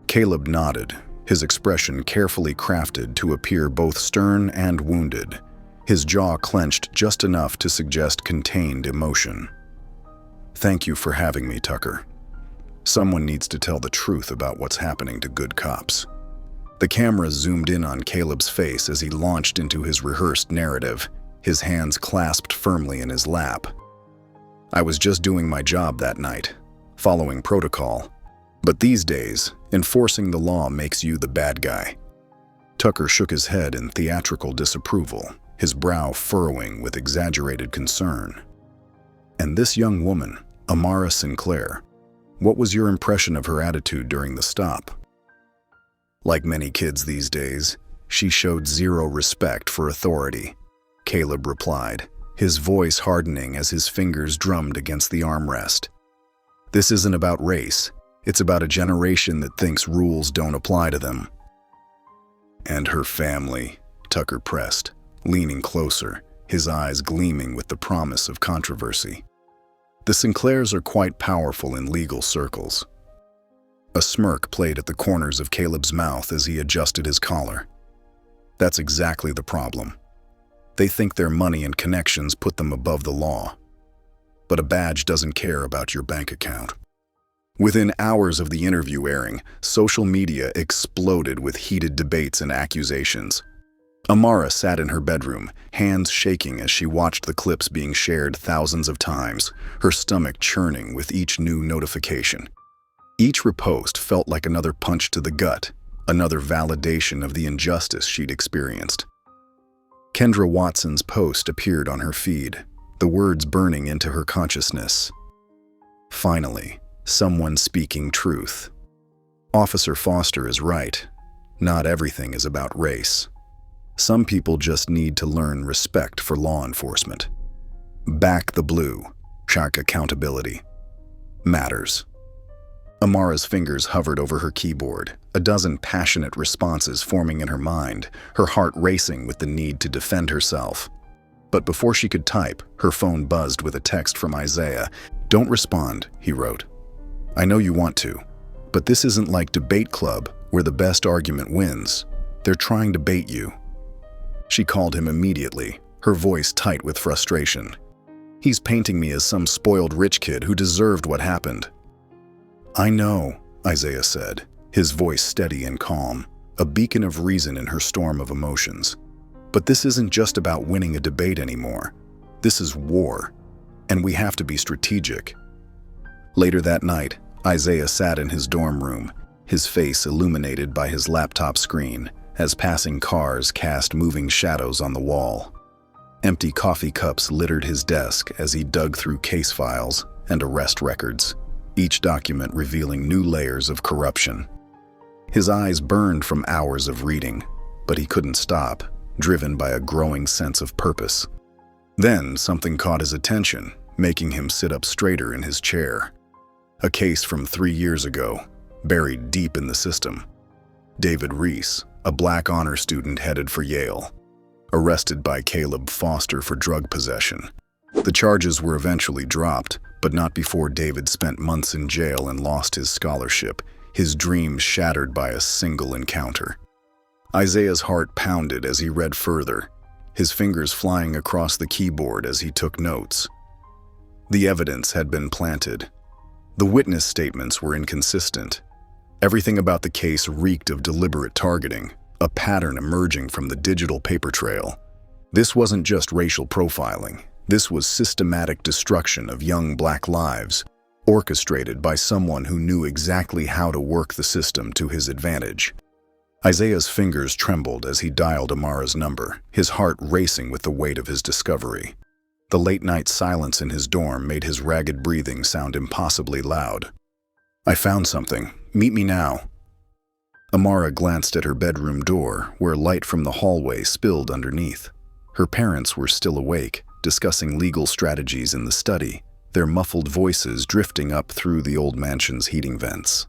Caleb nodded, his expression carefully crafted to appear both stern and wounded, his jaw clenched just enough to suggest contained emotion. "Thank you for having me, Tucker. Someone needs to tell the truth about what's happening to good cops." The camera zoomed in on Caleb's face as he launched into his rehearsed narrative, his hands clasped firmly in his lap. "I was just doing my job that night, following protocol. But these days, enforcing the law makes you the bad guy." Tucker shook his head in theatrical disapproval, his brow furrowing with exaggerated concern. "And this young woman, Amara Sinclair, what was your impression of her attitude during the stop?" "Like many kids these days, she showed zero respect for authority," Caleb replied, his voice hardening as his fingers drummed against the armrest. "This isn't about race. It's about a generation that thinks rules don't apply to them." "And her family," Tucker pressed, leaning closer, his eyes gleaming with the promise of controversy. "The Sinclairs are quite powerful in legal circles." A smirk played at the corners of Caleb's mouth as he adjusted his collar. "That's exactly the problem. They think their money and connections put them above the law. But a badge doesn't care about your bank account." Within hours of the interview airing, social media exploded with heated debates and accusations. Amara sat in her bedroom, hands shaking as she watched the clips being shared thousands of times, her stomach churning with each new notification. Each repost felt like another punch to the gut, another validation of the injustice she'd experienced. Kendra Watson's post appeared on her feed, the words burning into her consciousness. "Finally, someone speaking truth. Officer Foster is right. Not everything is about race. Some people just need to learn respect for law enforcement. Back the blue. Shark accountability matters." Amara's fingers hovered over her keyboard, a dozen passionate responses forming in her mind, her heart racing with the need to defend herself. But before she could type, her phone buzzed with a text from Isaiah. "Don't respond," he wrote. "I know you want to, but this isn't like debate club where the best argument wins. They're trying to bait you." She called him immediately, her voice tight with frustration. "He's painting me as some spoiled rich kid who deserved what happened." "I know," Isaiah said, his voice steady and calm, a beacon of reason in her storm of emotions. "But this isn't just about winning a debate anymore. This is war, and we have to be strategic." Later that night, Isaiah sat in his dorm room, his face illuminated by his laptop screen, as passing cars cast moving shadows on the wall. Empty coffee cups littered his desk as he dug through case files and arrest records, each document revealing new layers of corruption. His eyes burned from hours of reading, but he couldn't stop, driven by a growing sense of purpose. Then something caught his attention, making him sit up straighter in his chair. A case from 3 years ago, buried deep in the system. David Reese, a black honor student headed for Yale, arrested by Caleb Foster for drug possession. The charges were eventually dropped, but not before David spent months in jail and lost his scholarship, his dreams shattered by a single encounter. Isaiah's heart pounded as he read further, his fingers flying across the keyboard as he took notes. The evidence had been planted. The witness statements were inconsistent. Everything about the case reeked of deliberate targeting, a pattern emerging from the digital paper trail. This wasn't just racial profiling. This was systematic destruction of young black lives, orchestrated by someone who knew exactly how to work the system to his advantage. Isaiah's fingers trembled as he dialed Amara's number, his heart racing with the weight of his discovery. The late-night silence in his dorm made his ragged breathing sound impossibly loud. "I found something. Meet me now." Amara glanced at her bedroom door, where light from the hallway spilled underneath. Her parents were still awake, discussing legal strategies in the study, their muffled voices drifting up through the old mansion's heating vents.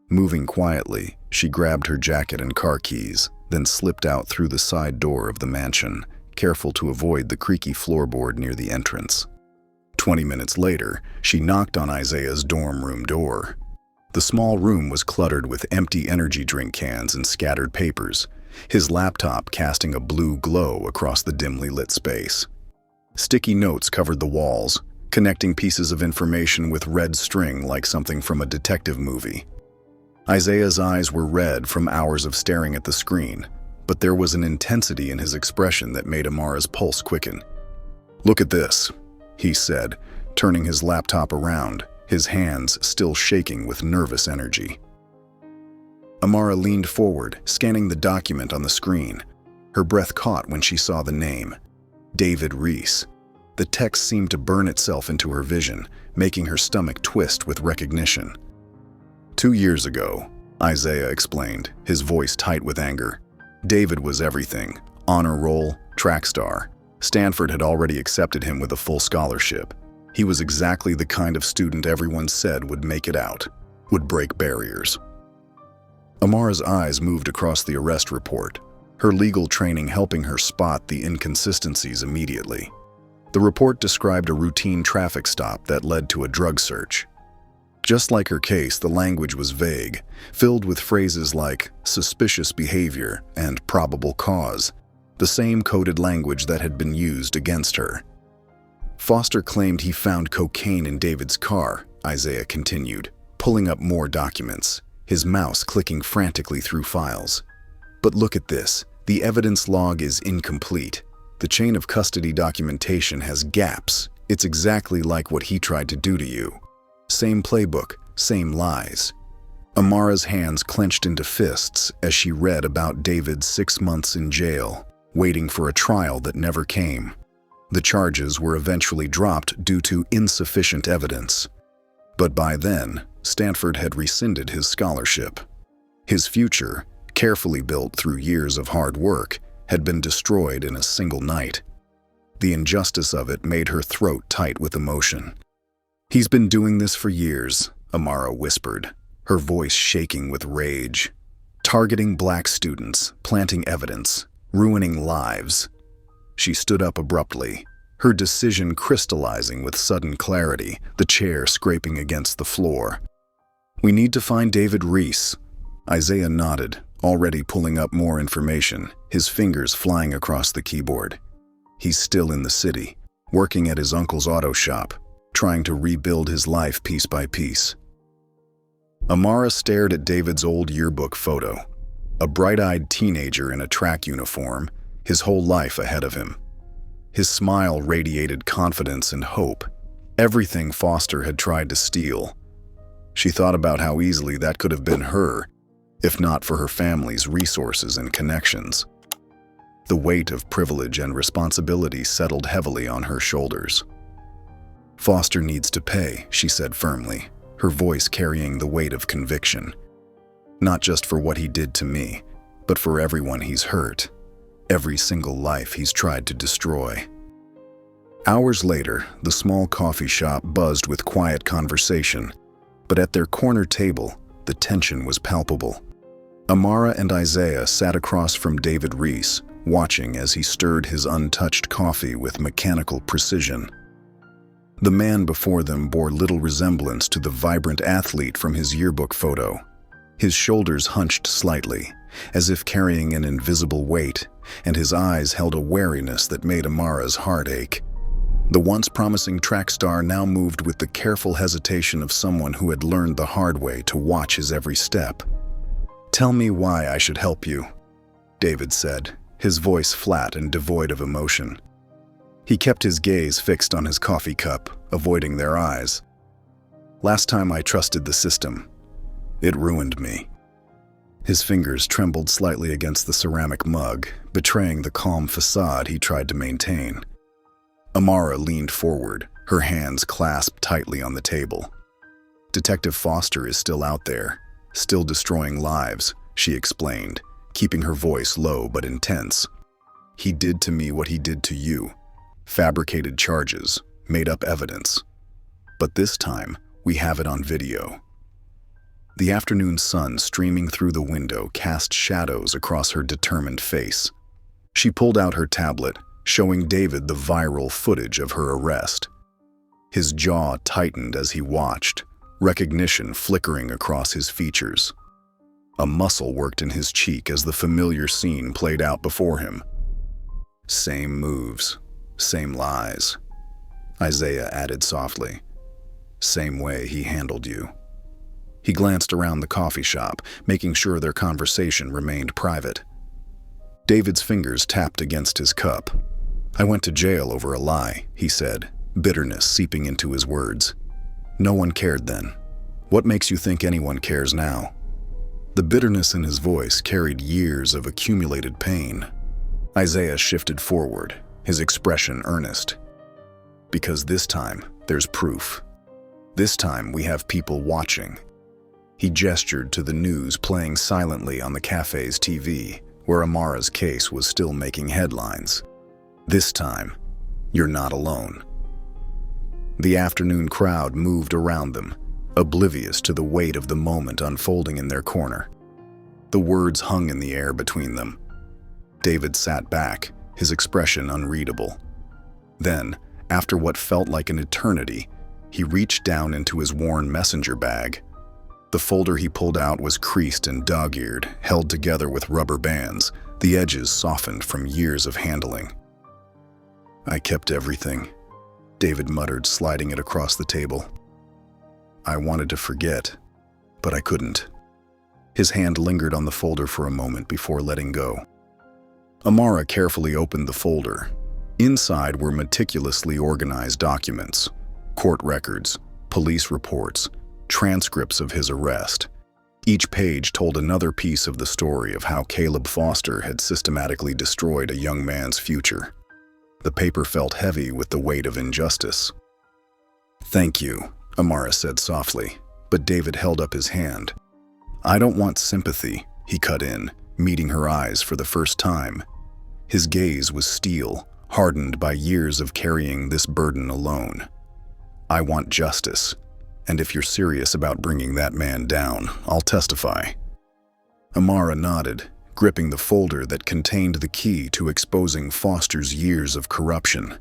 Moving quietly, she grabbed her jacket and car keys, then slipped out through the side door of the mansion, careful to avoid the creaky floorboard near the entrance. 20 minutes later, she knocked on Isaiah's dorm room door. The small room was cluttered with empty energy drink cans and scattered papers, his laptop casting a blue glow across the dimly lit space. Sticky notes covered the walls, connecting pieces of information with red string like something from a detective movie. Isaiah's eyes were red from hours of staring at the screen, but there was an intensity in his expression that made Amara's pulse quicken. "Look at this," he said, turning his laptop around, his hands still shaking with nervous energy. Amara leaned forward, scanning the document on the screen. Her breath caught when she saw the name, David Reese. The text seemed to burn itself into her vision, making her stomach twist with recognition. 2 years ago, Isaiah explained, his voice tight with anger. David was everything. Honor roll, track star. Stanford had already accepted him with a full scholarship. He was exactly the kind of student everyone said would make it out, would break barriers. Amara's eyes moved across the arrest report, her legal training helping her spot the inconsistencies immediately. The report described a routine traffic stop that led to a drug search. Just like her case, the language was vague, filled with phrases like suspicious behavior and probable cause, the same coded language that had been used against her. Foster claimed he found cocaine in David's car, Isaiah continued, pulling up more documents, his mouse clicking frantically through files. But look at this, the evidence log is incomplete. The chain of custody documentation has gaps. It's exactly like what he tried to do to you. Same playbook, same lies. Amara's hands clenched into fists as she read about David's 6 months in jail, waiting for a trial that never came. The charges were eventually dropped due to insufficient evidence. But by then, Stanford had rescinded his scholarship. His future, carefully built through years of hard work, had been destroyed in a single night. The injustice of it made her throat tight with emotion. "He's been doing this for years," Amara whispered, her voice shaking with rage. "Targeting black students, planting evidence, ruining lives." She stood up abruptly, her decision crystallizing with sudden clarity, the chair scraping against the floor. "We need to find David Reese." Isaiah nodded, already pulling up more information, his fingers flying across the keyboard. He's still in the city, working at his uncle's auto shop, trying to rebuild his life piece by piece. Amara stared at David's old yearbook photo, a bright-eyed teenager in a track uniform, his whole life ahead of him. His smile radiated confidence and hope, everything Foster had tried to steal. She thought about how easily that could have been her, if not for her family's resources and connections. The weight of privilege and responsibility settled heavily on her shoulders. "Foster needs to pay," she said firmly, her voice carrying the weight of conviction. "Not just for what he did to me, but for everyone he's hurt, every single life he's tried to destroy." Hours later, the small coffee shop buzzed with quiet conversation, but at their corner table, the tension was palpable. Amara and Isaiah sat across from David Reese, watching as he stirred his untouched coffee with mechanical precision. The man before them bore little resemblance to the vibrant athlete from his yearbook photo. His shoulders hunched slightly, as if carrying an invisible weight, and his eyes held a wariness that made Amara's heart ache. The once promising track star now moved with the careful hesitation of someone who had learned the hard way to watch his every step. "Tell me why I should help you," David said, his voice flat and devoid of emotion. He kept his gaze fixed on his coffee cup, avoiding their eyes. "Last time I trusted the system, it ruined me." His fingers trembled slightly against the ceramic mug, betraying the calm facade he tried to maintain. Amara leaned forward, her hands clasped tightly on the table. "Detective Foster is still out there, still destroying lives," she explained, keeping her voice low but intense. "He did to me what he did to you. Fabricated charges, made up evidence. But this time, we have it on video." The afternoon sun streaming through the window cast shadows across her determined face. She pulled out her tablet, showing David the viral footage of her arrest. His jaw tightened as he watched, recognition flickering across his features. A muscle worked in his cheek as the familiar scene played out before him. "Same moves, same lies," Isaiah added softly. "Same way he handled you." He glanced around the coffee shop, making sure their conversation remained private. David's fingers tapped against his cup. "I went to jail over a lie," he said, bitterness seeping into his words. "No one cared then. What makes you think anyone cares now?" The bitterness in his voice carried years of accumulated pain. Isaiah shifted forward, his expression earnest. "Because this time, there's proof. This time, we have people watching." He gestured to the news playing silently on the cafe's TV, where Amara's case was still making headlines. "This time, you're not alone." The afternoon crowd moved around them, oblivious to the weight of the moment unfolding in their corner. The words hung in the air between them. David sat back, his expression unreadable. Then, after what felt like an eternity, he reached down into his worn messenger bag. The folder he pulled out was creased and dog-eared, held together with rubber bands, the edges softened from years of handling. "I kept everything," David muttered, sliding it across the table. "I wanted to forget, but I couldn't." His hand lingered on the folder for a moment before letting go. Amara carefully opened the folder. Inside were meticulously organized documents, court records, police reports, transcripts of his arrest. Each page told another piece of the story of how Caleb Foster had systematically destroyed a young man's future. The paper felt heavy with the weight of injustice. "Thank you," Amara said softly, but David held up his hand. "I don't want sympathy," he cut in, meeting her eyes for the first time. His gaze was steel, hardened by years of carrying this burden alone. "I want justice. And if you're serious about bringing that man down, I'll testify." Amara nodded, gripping the folder that contained the key to exposing Foster's years of corruption.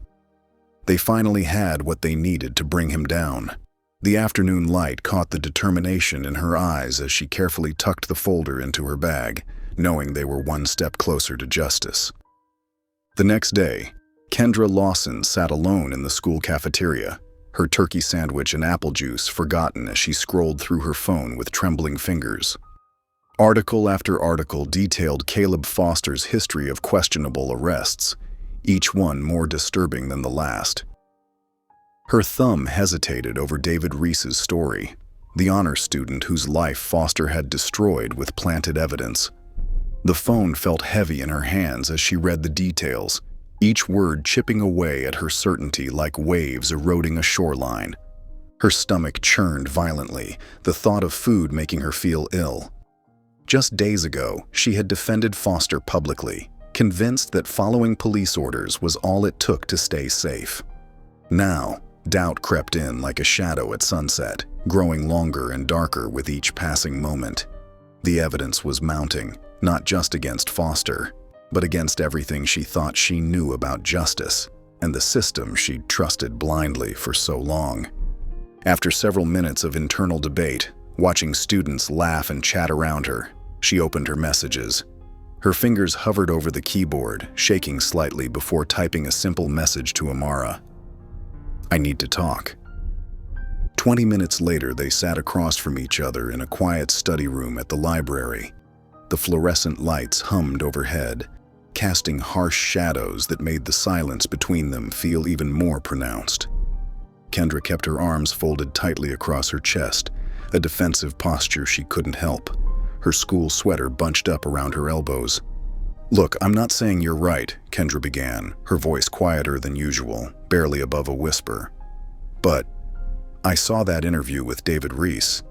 They finally had what they needed to bring him down. The afternoon light caught the determination in her eyes as she carefully tucked the folder into her bag, knowing they were one step closer to justice. The next day, Kendra Lawson sat alone in the school cafeteria, her turkey sandwich and apple juice forgotten as she scrolled through her phone with trembling fingers. Article after article detailed Caleb Foster's history of questionable arrests, each one more disturbing than the last. Her thumb hesitated over David Reese's story, the honor student whose life Foster had destroyed with planted evidence. The phone felt heavy in her hands as she read the details, each word chipping away at her certainty like waves eroding a shoreline. Her stomach churned violently, the thought of food making her feel ill. Just days ago, she had defended Foster publicly, convinced that following police orders was all it took to stay safe. Now, doubt crept in like a shadow at sunset, growing longer and darker with each passing moment. The evidence was mounting, not just against Foster, but against everything she thought she knew about justice and the system she'd trusted blindly for so long. After several minutes of internal debate, watching students laugh and chat around her, she opened her messages. Her fingers hovered over the keyboard, shaking slightly before typing a simple message to Amara. "I need to talk." 20 minutes later, they sat across from each other in a quiet study room at the library. The fluorescent lights hummed overhead, casting harsh shadows that made the silence between them feel even more pronounced. Kendra kept her arms folded tightly across her chest, a defensive posture she couldn't help, her school sweater bunched up around her elbows. "Look, I'm not saying you're right," Kendra began, her voice quieter than usual, barely above a whisper. "But I saw that interview with David Reese."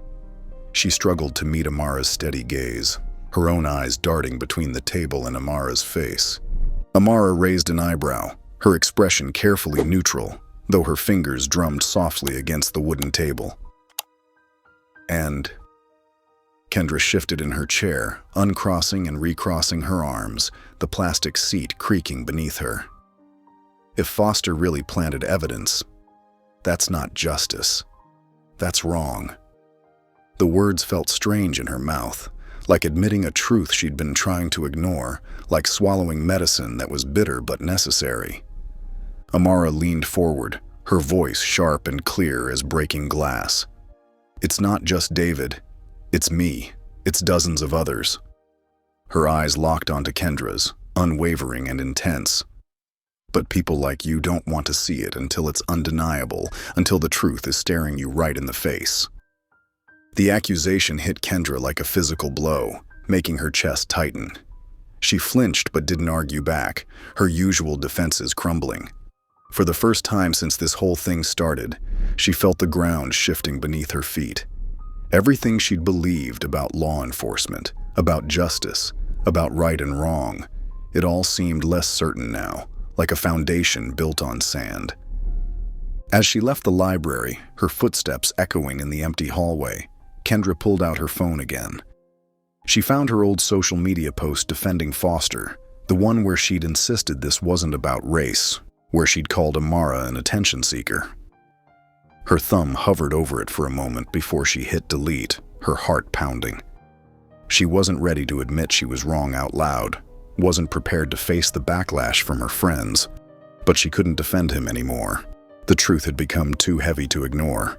She struggled to meet Amara's steady gaze, her own eyes darting between the table and Amara's face. Amara raised an eyebrow, her expression carefully neutral, though her fingers drummed softly against the wooden table. "And?" Kendra shifted in her chair, uncrossing and recrossing her arms, the plastic seat creaking beneath her. "If Foster really planted evidence, that's not justice. That's wrong." The words felt strange in her mouth, like admitting a truth she'd been trying to ignore, like swallowing medicine that was bitter but necessary. Amara leaned forward, her voice sharp and clear as breaking glass. "It's not just David. It's me. It's dozens of others." Her eyes locked onto Kendra's, unwavering and intense. "But people like you don't want to see it until it's undeniable, until the truth is staring you right in the face." The accusation hit Kendra like a physical blow, making her chest tighten. She flinched but didn't argue back, her usual defenses crumbling. For the first time since this whole thing started, she felt the ground shifting beneath her feet. Everything she'd believed about law enforcement, about justice, about right and wrong, it all seemed less certain now, like a foundation built on sand. As she left the library, her footsteps echoing in the empty hallway, Kendra pulled out her phone again. She found her old social media post defending Foster, the one where she'd insisted this wasn't about race, where she'd called Amara an attention seeker. Her thumb hovered over it for a moment before she hit delete, her heart pounding. She wasn't ready to admit she was wrong out loud, wasn't prepared to face the backlash from her friends, but she couldn't defend him anymore. The truth had become too heavy to ignore.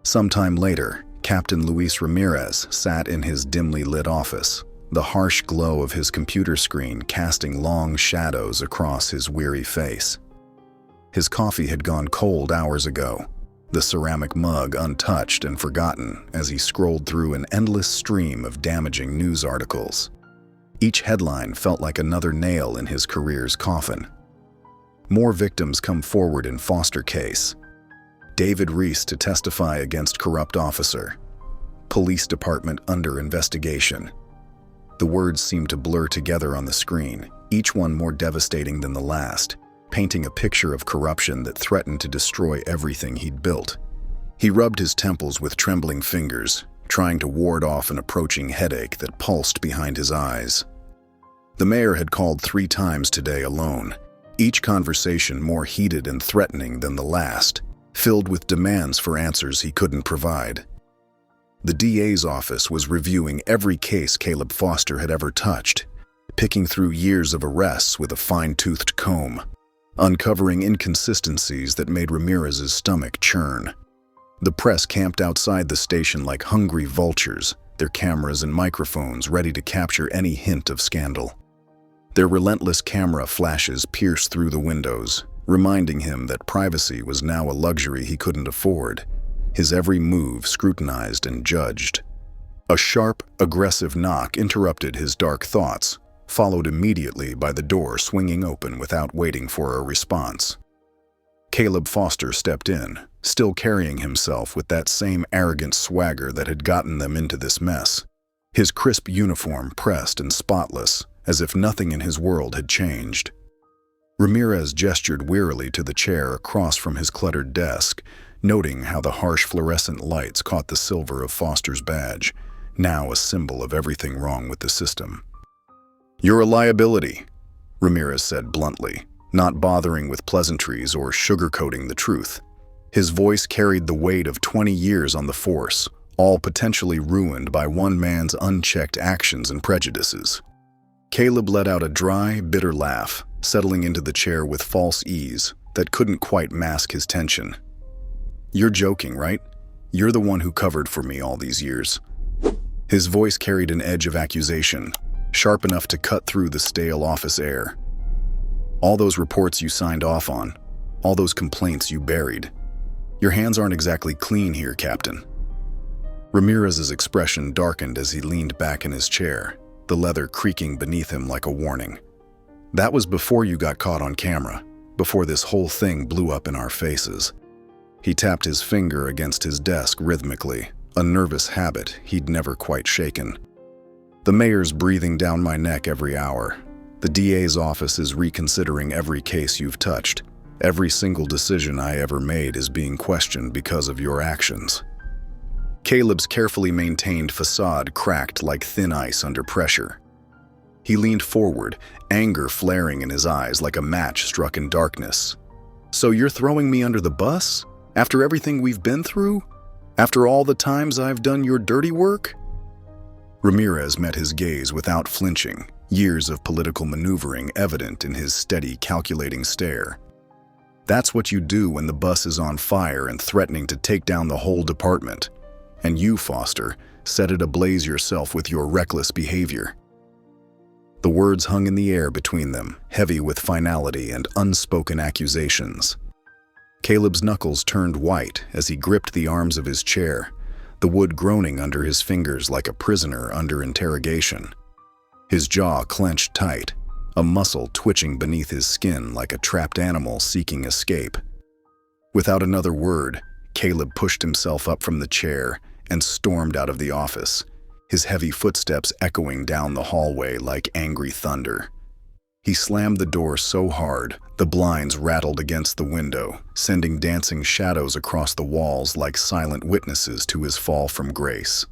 Sometime later, Captain Luis Ramirez sat in his dimly lit office, the harsh glow of his computer screen casting long shadows across his weary face. His coffee had gone cold hours ago, the ceramic mug untouched and forgotten as he scrolled through an endless stream of damaging news articles. Each headline felt like another nail in his career's coffin. More victims come forward in Foster case. David Reese to testify against corrupt officer. Police department under investigation. The words seemed to blur together on the screen, each one more devastating than the last, painting a picture of corruption that threatened to destroy everything he'd built. He rubbed his temples with trembling fingers, trying to ward off an approaching headache that pulsed behind his eyes. The mayor had called 3 times today alone, each conversation more heated and threatening than the last, filled with demands for answers he couldn't provide. The DA's office was reviewing every case Caleb Foster had ever touched, picking through years of arrests with a fine-toothed comb, uncovering inconsistencies that made Ramirez's stomach churn. The press camped outside the station like hungry vultures, their cameras and microphones ready to capture any hint of scandal. Their relentless camera flashes pierced through the windows, reminding him that privacy was now a luxury he couldn't afford, his every move scrutinized and judged. A sharp, aggressive knock interrupted his dark thoughts, followed immediately by the door swinging open without waiting for a response. Caleb Foster stepped in, still carrying himself with that same arrogant swagger that had gotten them into this mess, his crisp uniform pressed and spotless, as if nothing in his world had changed. Ramirez gestured wearily to the chair across from his cluttered desk, noting how the harsh fluorescent lights caught the silver of Foster's badge, now a symbol of everything wrong with the system. "You're a liability," Ramirez said bluntly, not bothering with pleasantries or sugarcoating the truth. His voice carried the weight of 20 years on the force, all potentially ruined by one man's unchecked actions and prejudices. Caleb let out a dry, bitter laugh, settling into the chair with false ease that couldn't quite mask his tension. "You're joking, right? You're the one who covered for me all these years." His voice carried an edge of accusation, sharp enough to cut through the stale office air. "All those reports you signed off on, all those complaints you buried. Your hands aren't exactly clean here, Captain." Ramirez's expression darkened as he leaned back in his chair, the leather creaking beneath him like a warning. "That was before you got caught on camera, before this whole thing blew up in our faces." He tapped his finger against his desk rhythmically, a nervous habit he'd never quite shaken. "The mayor's breathing down my neck every hour. The DA's office is reconsidering every case you've touched. Every single decision I ever made is being questioned because of your actions." Caleb's carefully maintained facade cracked like thin ice under pressure. He leaned forward, anger flaring in his eyes like a match struck in darkness. "So you're throwing me under the bus? After everything we've been through? After all the times I've done your dirty work?" Ramirez met his gaze without flinching, years of political maneuvering evident in his steady, calculating stare. "That's what you do when the bus is on fire and threatening to take down the whole department. And you, Foster, set it ablaze yourself with your reckless behavior." The words hung in the air between them, heavy with finality and unspoken accusations. Caleb's knuckles turned white as he gripped the arms of his chair, the wood groaning under his fingers like a prisoner under interrogation. His jaw clenched tight, a muscle twitching beneath his skin like a trapped animal seeking escape. Without another word, Caleb pushed himself up from the chair and stormed out of the office, his heavy footsteps echoing down the hallway like angry thunder. He slammed the door so hard, the blinds rattled against the window, sending dancing shadows across the walls like silent witnesses to his fall from grace.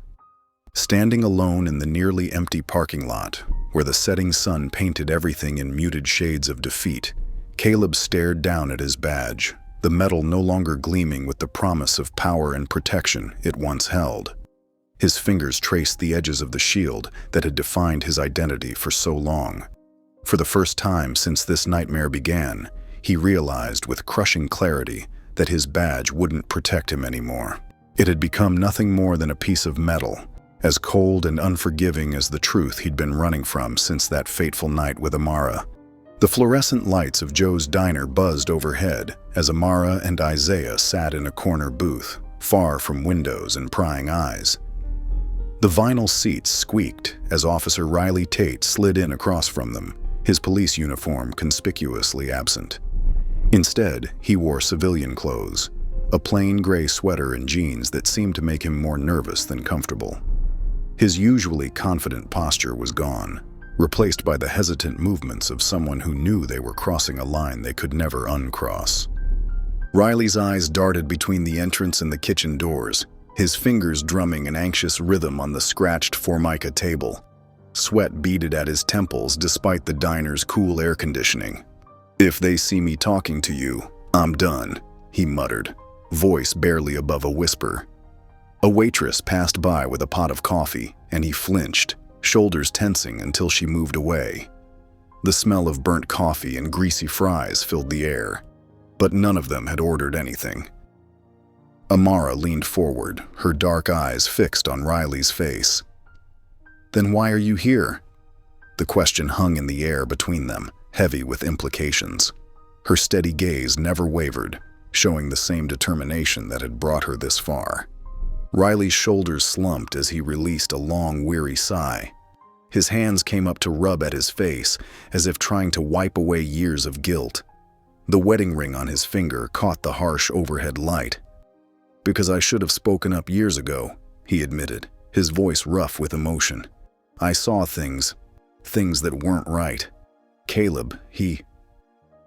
Standing alone in the nearly empty parking lot, where the setting sun painted everything in muted shades of defeat, Caleb stared down at his badge, the metal no longer gleaming with the promise of power and protection it once held. His fingers traced the edges of the shield that had defined his identity for so long. For the first time since this nightmare began, he realized with crushing clarity that his badge wouldn't protect him anymore. It had become nothing more than a piece of metal, as cold and unforgiving as the truth he'd been running from since that fateful night with Amara. The fluorescent lights of Joe's diner buzzed overhead as Amara and Isaiah sat in a corner booth, far from windows and prying eyes. The vinyl seats squeaked as Officer Riley Tate slid in across from them, his police uniform conspicuously absent. Instead, he wore civilian clothes, a plain gray sweater and jeans that seemed to make him more nervous than comfortable. His usually confident posture was gone, replaced by the hesitant movements of someone who knew they were crossing a line they could never uncross. Riley's eyes darted between the entrance and the kitchen doors, his fingers drumming an anxious rhythm on the scratched Formica table. Sweat beaded at his temples despite the diner's cool air conditioning. "If they see me talking to you, I'm done," he muttered, voice barely above a whisper. A waitress passed by with a pot of coffee, and he flinched, shoulders tensing until she moved away. The smell of burnt coffee and greasy fries filled the air, but none of them had ordered anything. Amara leaned forward, her dark eyes fixed on Riley's face. "Then why are you here?" The question hung in the air between them, heavy with implications. Her steady gaze never wavered, showing the same determination that had brought her this far. Riley's shoulders slumped as he released a long, weary sigh. His hands came up to rub at his face, as if trying to wipe away years of guilt. The wedding ring on his finger caught the harsh overhead light. "Because I should have spoken up years ago," he admitted, his voice rough with emotion. "I saw things that weren't right. Caleb,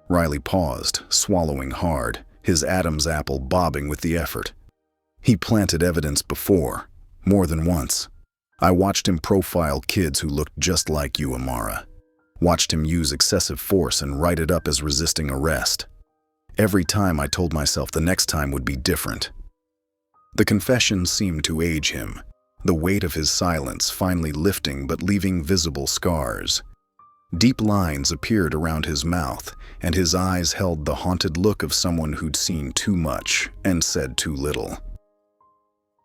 Riley paused, swallowing hard, his Adam's apple bobbing with the effort. "He planted evidence before, more than once. I watched him profile kids who looked just like you, Amara. Watched him use excessive force and write it up as resisting arrest. Every time I told myself the next time would be different." The confession seemed to age him, the weight of his silence finally lifting but leaving visible scars. Deep lines appeared around his mouth, and his eyes held the haunted look of someone who'd seen too much and said too little.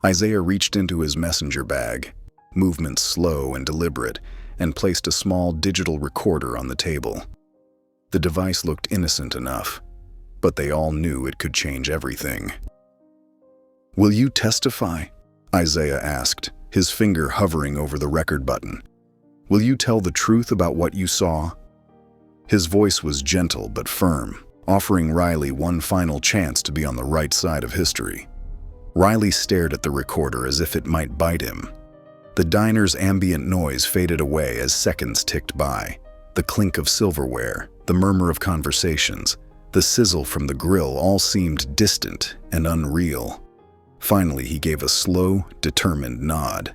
Isaiah reached into his messenger bag, movements slow and deliberate, and placed a small digital recorder on the table. The device looked innocent enough, but they all knew it could change everything. "Will you testify?" Isaiah asked, his finger hovering over the record button. Will you tell the truth about what you saw?" His voice was gentle but firm, offering Riley one final chance to be on the right side of history. Riley stared at the recorder as if it might bite him. The diner's ambient noise faded away as seconds ticked by. The clink of silverware, the murmur of conversations, the sizzle from the grill all seemed distant and unreal. Finally, he gave a slow, determined nod.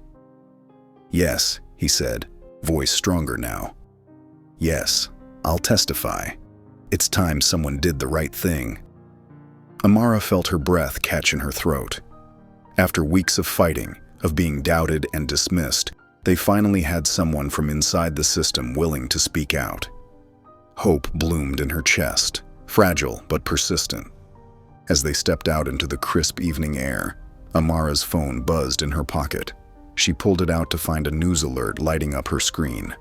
"Yes," he said, voice stronger now. "Yes, I'll testify. It's time someone did the right thing." Amara felt her breath catch in her throat. After weeks of fighting, of being doubted and dismissed, they finally had someone from inside the system willing to speak out. Hope bloomed in her chest, fragile but persistent. As they stepped out into the crisp evening air, Amara's phone buzzed in her pocket. She pulled it out to find a news alert lighting up her screen.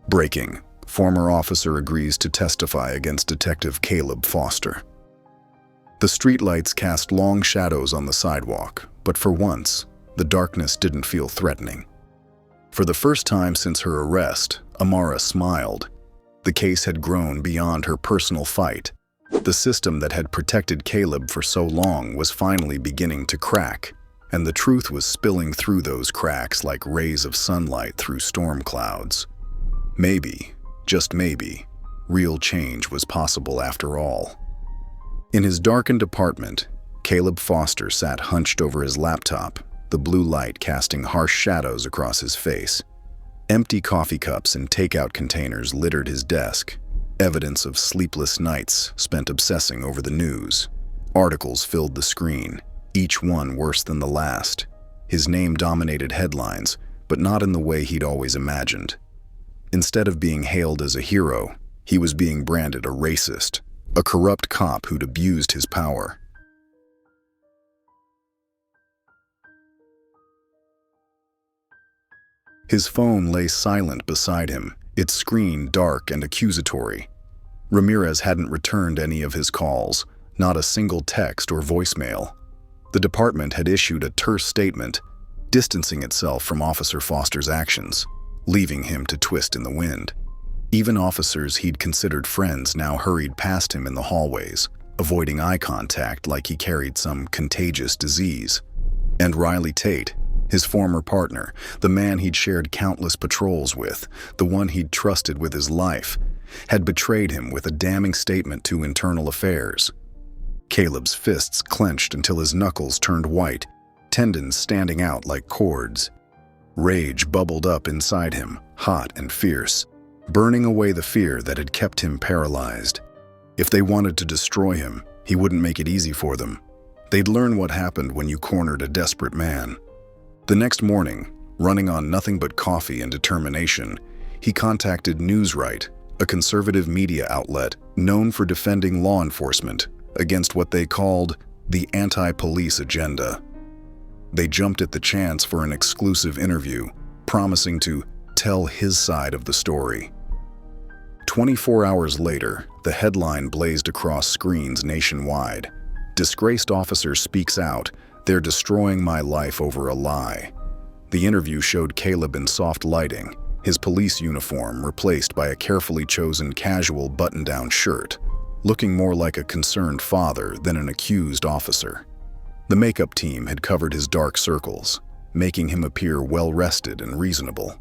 Breaking. Former officer agrees to testify against Detective Caleb Foster. The streetlights cast long shadows on the sidewalk, but for once, the darkness didn't feel threatening. For the first time since her arrest, Amara smiled. The case had grown beyond her personal fight. The system that had protected Caleb for so long was finally beginning to crack, and the truth was spilling through those cracks like rays of sunlight through storm clouds. Maybe, just maybe, real change was possible after all. In his darkened apartment, Caleb Foster sat hunched over his laptop, the blue light casting harsh shadows across his face. Empty coffee cups and takeout containers littered his desk, evidence of sleepless nights spent obsessing over the news. Articles filled the screen, each one worse than the last. His name dominated headlines, but not in the way he'd always imagined. Instead of being hailed as a hero, he was being branded a racist, a corrupt cop who'd abused his power. His phone lay silent beside him, its screen dark and accusatory. Ramirez hadn't returned any of his calls, not a single text or voicemail. The department had issued a terse statement, distancing itself from Officer Foster's actions, leaving him to twist in the wind. Even officers he'd considered friends now hurried past him in the hallways, avoiding eye contact like he carried some contagious disease. And Riley Tate, his former partner, the man he'd shared countless patrols with, the one he'd trusted with his life, had betrayed him with a damning statement to Internal Affairs. Caleb's fists clenched until his knuckles turned white, tendons standing out like cords. Rage bubbled up inside him, hot and fierce, burning away the fear that had kept him paralyzed. If they wanted to destroy him, he wouldn't make it easy for them. They'd learn what happened when you cornered a desperate man. The next morning, running on nothing but coffee and determination, he contacted Newsright, a conservative media outlet known for defending law enforcement against what they called the anti-police agenda. They jumped at the chance for an exclusive interview, promising to tell his side of the story. 24 hours later, the headline blazed across screens nationwide. "Disgraced officer speaks out. They're destroying my life over a lie." The interview showed Caleb in soft lighting, his police uniform replaced by a carefully chosen casual button-down shirt, looking more like a concerned father than an accused officer. The makeup team had covered his dark circles, making him appear well-rested and reasonable.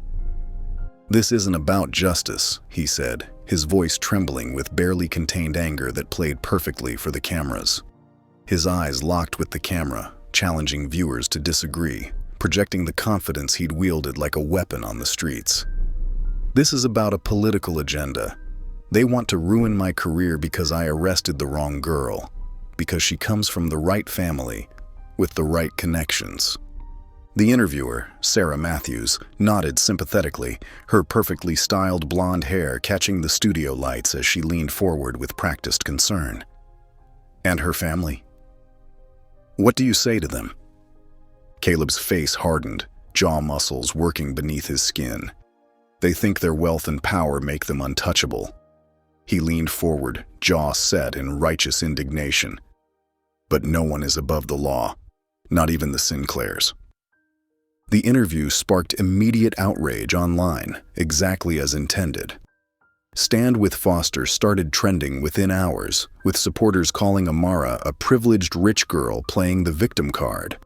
"This isn't about justice," he said, his voice trembling with barely contained anger that played perfectly for the cameras. His eyes locked with the camera, challenging viewers to disagree, projecting the confidence he'd wielded like a weapon on the streets. "This is about a political agenda. They want to ruin my career because I arrested the wrong girl, because she comes from the right family, with the right connections." The interviewer, Sarah Matthews, nodded sympathetically, her perfectly styled blonde hair catching the studio lights as she leaned forward with practiced concern. "And her family? What do you say to them?" Caleb's face hardened, jaw muscles working beneath his skin. "They think their wealth and power make them untouchable." He leaned forward, jaw set in righteous indignation. "But no one is above the law, not even the Sinclairs." The interview sparked immediate outrage online, exactly as intended. Stand with Foster started trending within hours, with supporters calling Amara a privileged rich girl playing the victim card.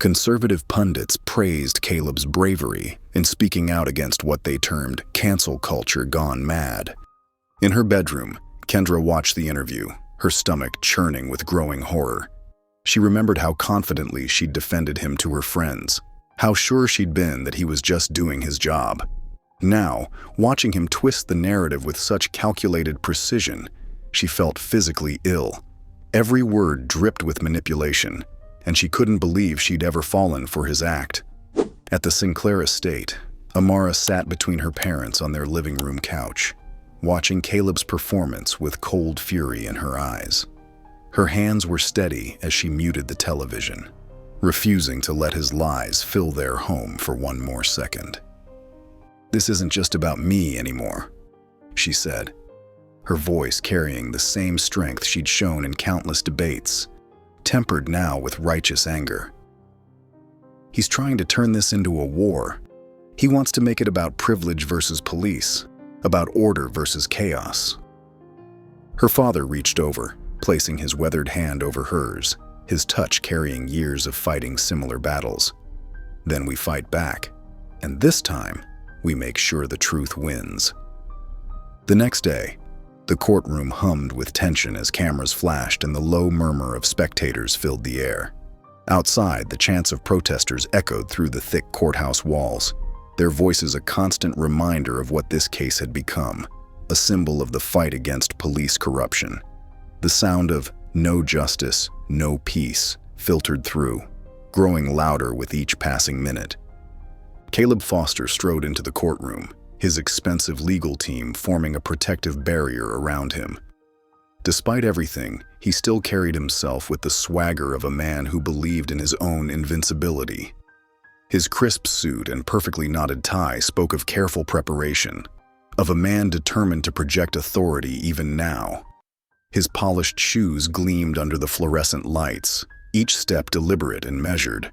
Conservative pundits praised Caleb's bravery in speaking out against what they termed cancel culture gone mad. In her bedroom, Kendra watched the interview, her stomach churning with growing horror. She remembered how confidently she'd defended him to her friends, how sure she'd been that he was just doing his job. Now, watching him twist the narrative with such calculated precision, she felt physically ill. Every word dripped with manipulation, and she couldn't believe she'd ever fallen for his act. At the Sinclair estate, Amara sat between her parents on their living room couch, watching Caleb's performance with cold fury in her eyes. Her hands were steady as she muted the television, refusing to let his lies fill their home for one more second. "This isn't just about me anymore," she said, her voice carrying the same strength she'd shown in countless debates, tempered now with righteous anger. "He's trying to turn this into a war. He wants to make it about privilege versus police, about order versus chaos." Her father reached over, placing his weathered hand over hers, his touch carrying years of fighting similar battles. "Then we fight back, and this time, we make sure the truth wins." The next day, the courtroom hummed with tension as cameras flashed and the low murmur of spectators filled the air. Outside, the chants of protesters echoed through the thick courthouse walls, their voices a constant reminder of what this case had become, a symbol of the fight against police corruption. The sound of "no justice, no peace" filtered through, growing louder with each passing minute. Caleb Foster strode into the courtroom, his expensive legal team forming a protective barrier around him. Despite everything, he still carried himself with the swagger of a man who believed in his own invincibility. His crisp suit and perfectly knotted tie spoke of careful preparation, of a man determined to project authority even now. His polished shoes gleamed under the fluorescent lights, each step deliberate and measured.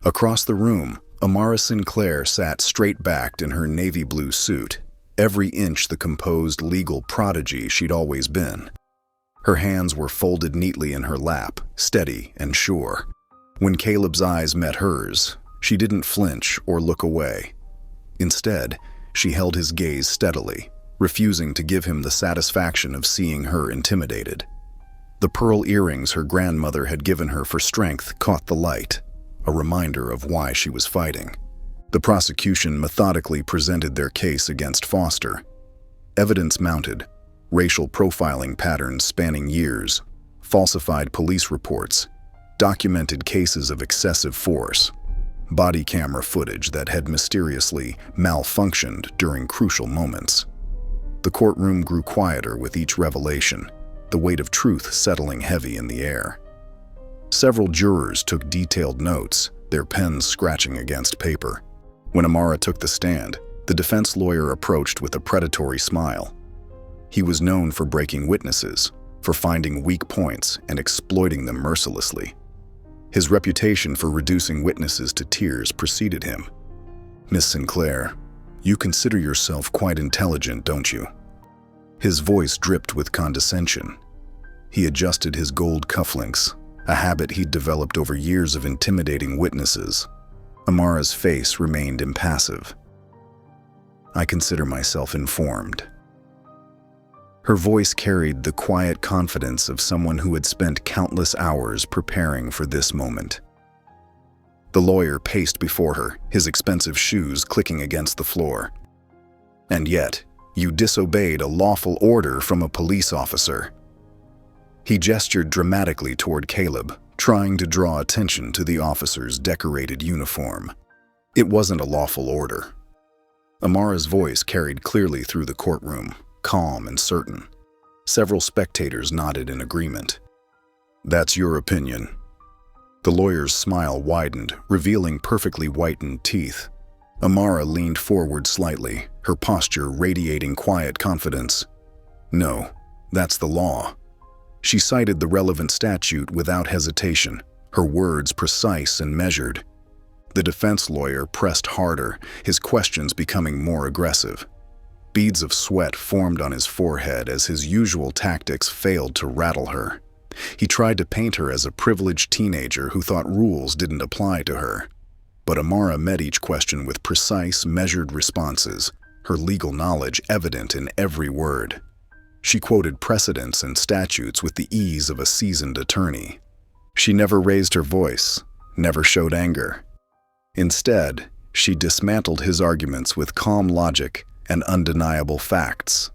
Across the room, Amara Sinclair sat straight-backed in her navy blue suit, every inch the composed legal prodigy she'd always been. Her hands were folded neatly in her lap, steady and sure. When Caleb's eyes met hers, she didn't flinch or look away. Instead, she held his gaze steadily, refusing to give him the satisfaction of seeing her intimidated. The pearl earrings her grandmother had given her for strength caught the light, a reminder of why she was fighting. The prosecution methodically presented their case against Foster. Evidence mounted, racial profiling patterns spanning years, falsified police reports, documented cases of excessive force, body camera footage that had mysteriously malfunctioned during crucial moments. The courtroom grew quieter with each revelation, the weight of truth settling heavy in the air. Several jurors took detailed notes, their pens scratching against paper. When Amara took the stand, the defense lawyer approached with a predatory smile. He was known for breaking witnesses, for finding weak points and exploiting them mercilessly. His reputation for reducing witnesses to tears preceded him. "Miss Sinclair, you consider yourself quite intelligent, don't you?" His voice dripped with condescension. He adjusted his gold cufflinks, a habit he'd developed over years of intimidating witnesses. Amara's face remained impassive. "I consider myself informed." Her voice carried the quiet confidence of someone who had spent countless hours preparing for this moment. The lawyer paced before her, his expensive shoes clicking against the floor. "And yet, you disobeyed a lawful order from a police officer." He gestured dramatically toward Caleb, trying to draw attention to the officer's decorated uniform. "It wasn't a lawful order." Amara's voice carried clearly through the courtroom, calm and certain. Several spectators nodded in agreement. "That's your opinion." The lawyer's smile widened, revealing perfectly whitened teeth. Amara leaned forward slightly, her posture radiating quiet confidence. "No, that's the law." She cited the relevant statute without hesitation, her words precise and measured. The defense lawyer pressed harder, his questions becoming more aggressive. Beads of sweat formed on his forehead as his usual tactics failed to rattle her. He tried to paint her as a privileged teenager who thought rules didn't apply to her. But Amara met each question with precise, measured responses, her legal knowledge evident in every word. She quoted precedents and statutes with the ease of a seasoned attorney. She never raised her voice, never showed anger. Instead, she dismantled his arguments with calm logic and undeniable facts.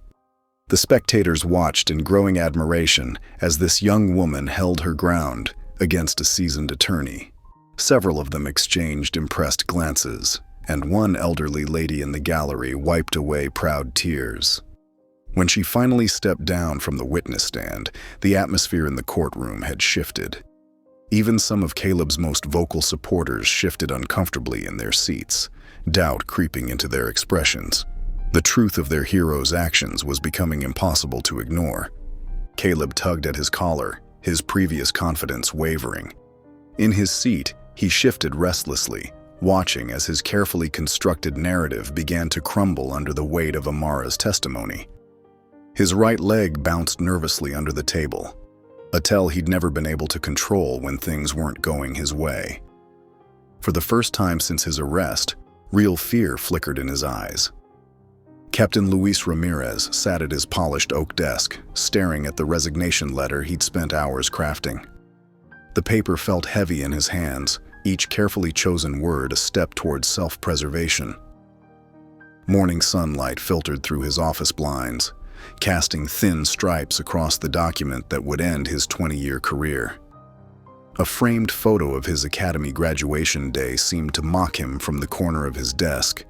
The spectators watched in growing admiration as this young woman held her ground against a seasoned attorney. Several of them exchanged impressed glances, and one elderly lady in the gallery wiped away proud tears. When she finally stepped down from the witness stand, the atmosphere in the courtroom had shifted. Even some of Caleb's most vocal supporters shifted uncomfortably in their seats, doubt creeping into their expressions. The truth of their hero's actions was becoming impossible to ignore. Caleb tugged at his collar, his previous confidence wavering. In his seat, he shifted restlessly, watching as his carefully constructed narrative began to crumble under the weight of Amara's testimony. His right leg bounced nervously under the table, a tell he'd never been able to control when things weren't going his way. For the first time since his arrest, real fear flickered in his eyes. Captain Luis Ramirez sat at his polished oak desk, staring at the resignation letter he'd spent hours crafting. The paper felt heavy in his hands, each carefully chosen word a step towards self-preservation. Morning sunlight filtered through his office blinds, casting thin stripes across the document that would end his 20-year career. A framed photo of his academy graduation day seemed to mock him from the corner of his desk.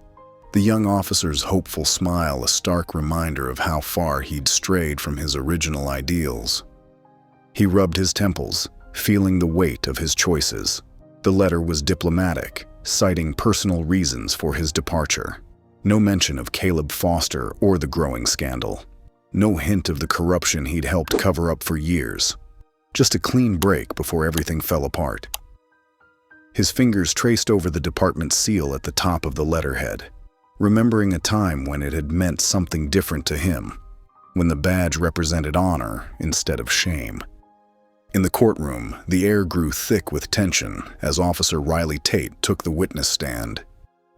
The young officer's hopeful smile a stark reminder of how far he'd strayed from his original ideals. He rubbed his temples, feeling the weight of his choices. The letter was diplomatic, citing personal reasons for his departure. No mention of Caleb Foster or the growing scandal. No hint of the corruption he'd helped cover up for years. Just a clean break before everything fell apart. His fingers traced over the department seal at the top of the letterhead, remembering a time when it had meant something different to him, when the badge represented honor instead of shame. In the courtroom, the air grew thick with tension as Officer Riley Tate took the witness stand.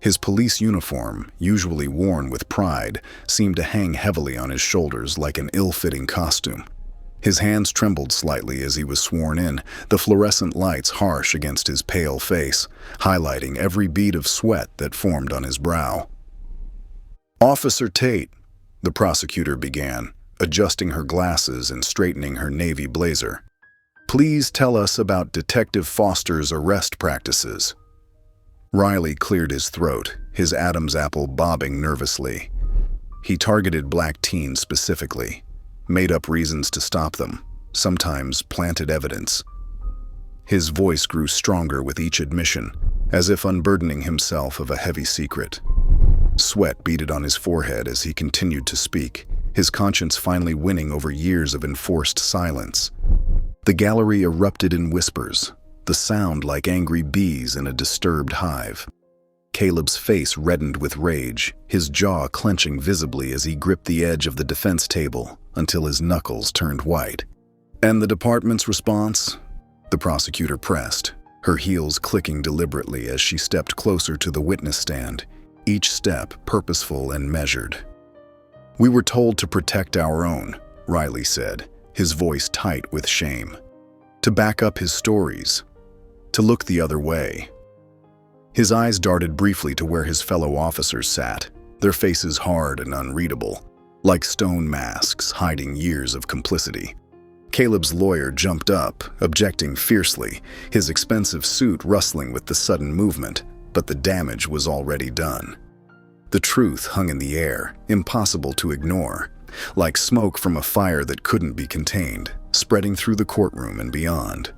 His police uniform, usually worn with pride, seemed to hang heavily on his shoulders like an ill-fitting costume. His hands trembled slightly as he was sworn in, the fluorescent lights harsh against his pale face, highlighting every bead of sweat that formed on his brow. "Officer Tate," the prosecutor began, adjusting her glasses and straightening her navy blazer. "Please tell us about Detective Foster's arrest practices." Riley cleared his throat, his Adam's apple bobbing nervously. He targeted black teens specifically, made up reasons to stop them, sometimes planted evidence. His voice grew stronger with each admission, as if unburdening himself of a heavy secret. Sweat beaded on his forehead as he continued to speak, his conscience finally winning over years of enforced silence. The gallery erupted in whispers, the sound like angry bees in a disturbed hive. Caleb's face reddened with rage, his jaw clenching visibly as he gripped the edge of the defense table until his knuckles turned white. "And the department's response?" the prosecutor pressed, her heels clicking deliberately as she stepped closer to the witness stand, each step purposeful and measured. "We were told to protect our own," Riley said, his voice tight with shame. "To back up his stories. To look the other way." His eyes darted briefly to where his fellow officers sat, their faces hard and unreadable, like stone masks hiding years of complicity. Caleb's lawyer jumped up, objecting fiercely, his expensive suit rustling with the sudden movement, but the damage was already done. The truth hung in the air, impossible to ignore, like smoke from a fire that couldn't be contained, spreading through the courtroom and beyond.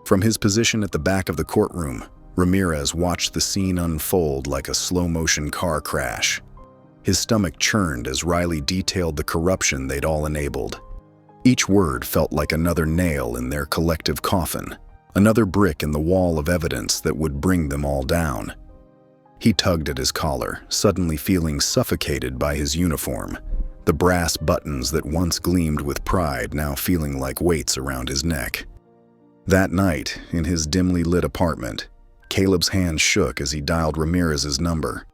From his position at the back of the courtroom, Ramirez watched the scene unfold like a slow-motion car crash. His stomach churned as Riley detailed the corruption they'd all enabled. Each word felt like another nail in their collective coffin, Another brick in the wall of evidence that would bring them all down. He tugged at his collar, suddenly feeling suffocated by his uniform, the brass buttons that once gleamed with pride now feeling like weights around his neck. That night, in his dimly lit apartment, Caleb's hand shook as he dialed Ramirez's number.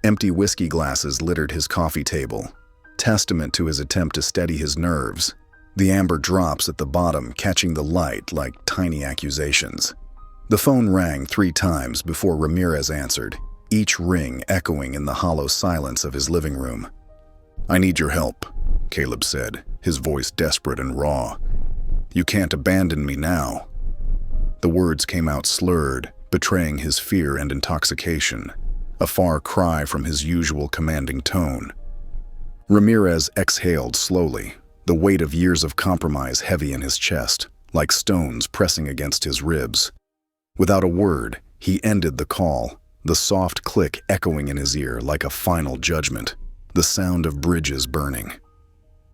Empty whiskey glasses littered his coffee table, testament to his attempt to steady his nerves, the amber drops at the bottom catching the light like tiny accusations. The phone rang 3 times before Ramirez answered, each ring echoing in the hollow silence of his living room. "I need your help," Caleb said, his voice desperate and raw. "You can't abandon me now." The words came out slurred, betraying his fear and intoxication, a far cry from his usual commanding tone. Ramirez exhaled slowly, the weight of years of compromise heavy in his chest, like stones pressing against his ribs. Without a word, he ended the call, the soft click echoing in his ear like a final judgment, the sound of bridges burning.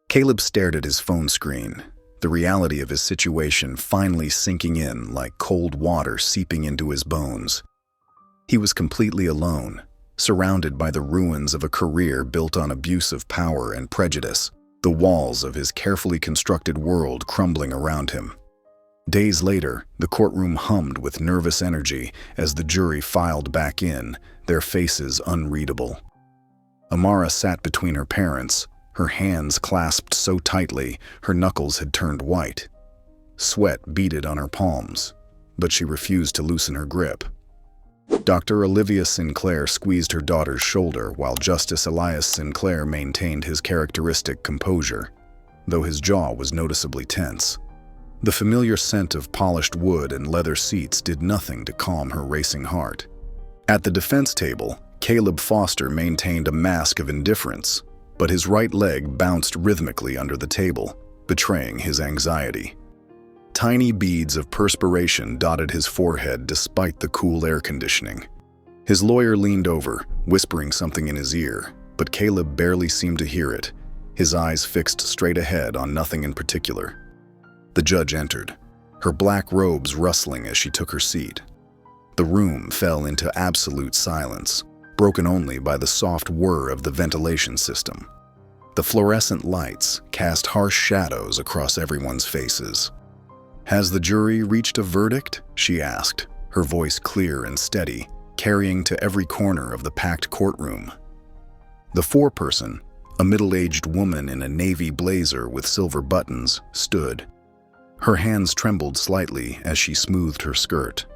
Caleb stared at his phone screen, the reality of his situation finally sinking in like cold water seeping into his bones. He was completely alone, surrounded by the ruins of a career built on abuse of power and prejudice, the walls of his carefully constructed world crumbling around him. Days later, the courtroom hummed with nervous energy as the jury filed back in, their faces unreadable. Amara sat between her parents, her hands clasped so tightly her knuckles had turned white. Sweat beaded on her palms, but she refused to loosen her grip. Dr. Olivia Sinclair squeezed her daughter's shoulder while Justice Elias Sinclair maintained his characteristic composure, though his jaw was noticeably tense. The familiar scent of polished wood and leather seats did nothing to calm her racing heart. At the defense table, Caleb Foster maintained a mask of indifference, but his right leg bounced rhythmically under the table, betraying his anxiety. Tiny beads of perspiration dotted his forehead despite the cool air conditioning. His lawyer leaned over, whispering something in his ear, but Caleb barely seemed to hear it, his eyes fixed straight ahead on nothing in particular. The judge entered, her black robes rustling as she took her seat. The room fell into absolute silence, broken only by the soft whir of the ventilation system. The fluorescent lights cast harsh shadows across everyone's faces. "Has the jury reached a verdict?" she asked, her voice clear and steady, carrying to every corner of the packed courtroom. The foreperson, a middle-aged woman in a navy blazer with silver buttons, stood. Her hands trembled slightly as she smoothed her skirt.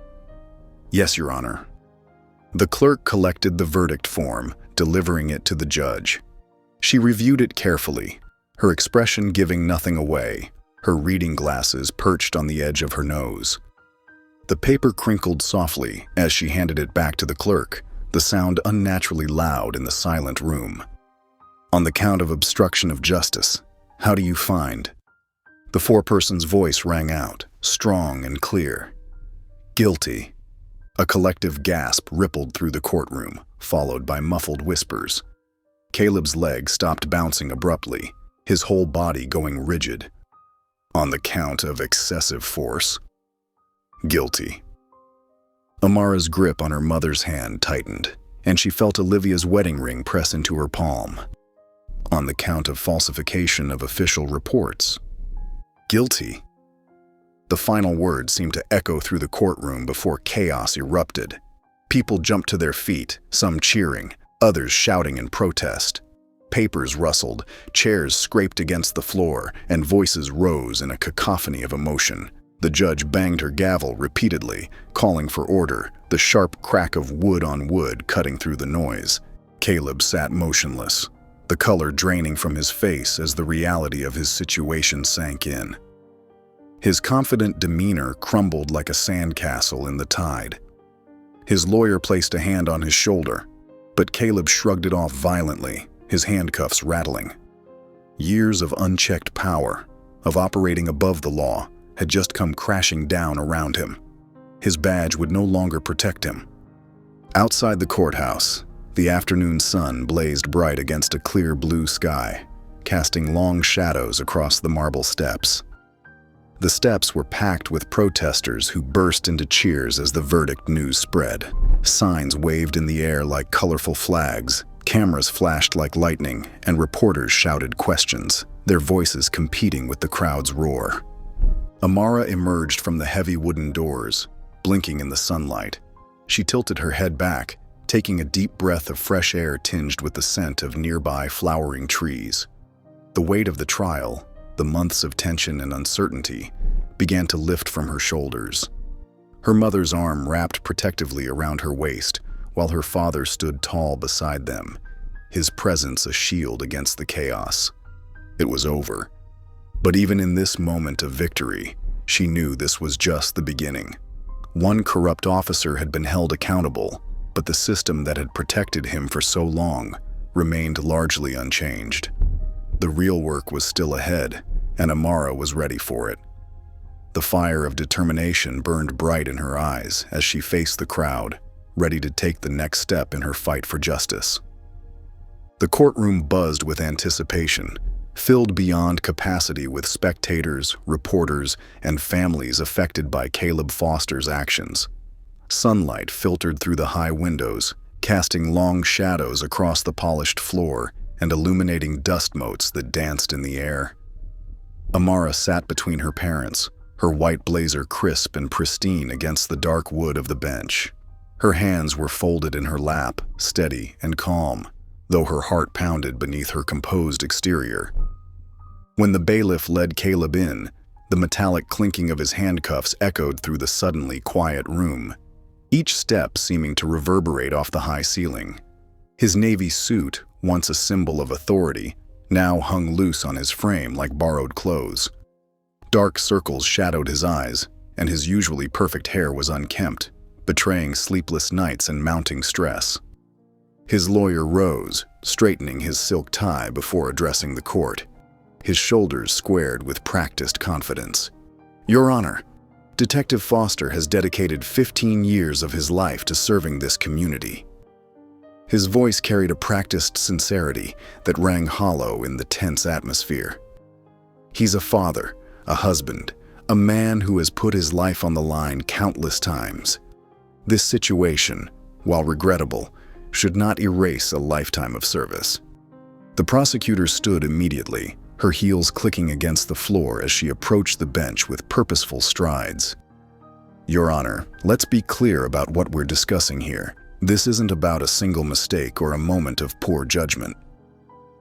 "Yes, Your Honor." The clerk collected the verdict form, delivering it to the judge. She reviewed it carefully, her expression giving nothing away, her reading glasses perched on the edge of her nose. The paper crinkled softly as she handed it back to the clerk, the sound unnaturally loud in the silent room. "On the count of obstruction of justice, how do you find?" The foreperson's voice rang out, strong and clear. "Guilty." A collective gasp rippled through the courtroom, followed by muffled whispers. Caleb's leg stopped bouncing abruptly, his whole body going rigid. "On the count of excessive force." "Guilty." Amara's grip on her mother's hand tightened, and she felt Olivia's wedding ring press into her palm. "On the count of falsification of official reports." "Guilty." The final word seemed to echo through the courtroom before chaos erupted. People jumped to their feet, some cheering, others shouting in protest. Papers rustled, chairs scraped against the floor, and voices rose in a cacophony of emotion. The judge banged her gavel repeatedly, calling for order, the sharp crack of wood on wood cutting through the noise. Caleb sat motionless, the color draining from his face as the reality of his situation sank in. His confident demeanor crumbled like a sandcastle in the tide. His lawyer placed a hand on his shoulder, but Caleb shrugged it off violently, his handcuffs rattling. Years of unchecked power, of operating above the law, had just come crashing down around him. His badge would no longer protect him. Outside the courthouse, the afternoon sun blazed bright against a clear blue sky, casting long shadows across the marble steps. The steps were packed with protesters who burst into cheers as the verdict news spread. Signs waved in the air like colorful flags, cameras flashed like lightning, and reporters shouted questions, their voices competing with the crowd's roar. Amara emerged from the heavy wooden doors, blinking in the sunlight. She tilted her head back, taking a deep breath of fresh air tinged with the scent of nearby flowering trees. The weight of the trial, the months of tension and uncertainty, began to lift from her shoulders. Her mother's arm wrapped protectively around her waist, while her father stood tall beside them, his presence a shield against the chaos. It was over. But even in this moment of victory, she knew this was just the beginning. One corrupt officer had been held accountable, but the system that had protected him for so long remained largely unchanged. The real work was still ahead, and Amara was ready for it. The fire of determination burned bright in her eyes as she faced the crowd, ready to take the next step in her fight for justice. The courtroom buzzed with anticipation, filled beyond capacity with spectators, reporters, and families affected by Caleb Foster's actions. Sunlight filtered through the high windows, casting long shadows across the polished floor and illuminating dust motes that danced in the air. Amara sat between her parents, her white blazer crisp and pristine against the dark wood of the bench. Her hands were folded in her lap, steady and calm, though her heart pounded beneath her composed exterior. When the bailiff led Caleb in, the metallic clinking of his handcuffs echoed through the suddenly quiet room, each step seeming to reverberate off the high ceiling. His navy suit, once a symbol of authority, now hung loose on his frame like borrowed clothes. Dark circles shadowed his eyes, and his usually perfect hair was unkempt, betraying sleepless nights and mounting stress. His lawyer rose, straightening his silk tie before addressing the court, his shoulders squared with practiced confidence. "Your Honor, Detective Foster has dedicated 15 years of his life to serving this community." His voice carried a practiced sincerity that rang hollow in the tense atmosphere. "He's a father, a husband, a man who has put his life on the line countless times. This situation, while regrettable, should not erase a lifetime of service." The prosecutor stood immediately, her heels clicking against the floor as she approached the bench with purposeful strides. "Your Honor, let's be clear about what we're discussing here. This isn't about a single mistake or a moment of poor judgment."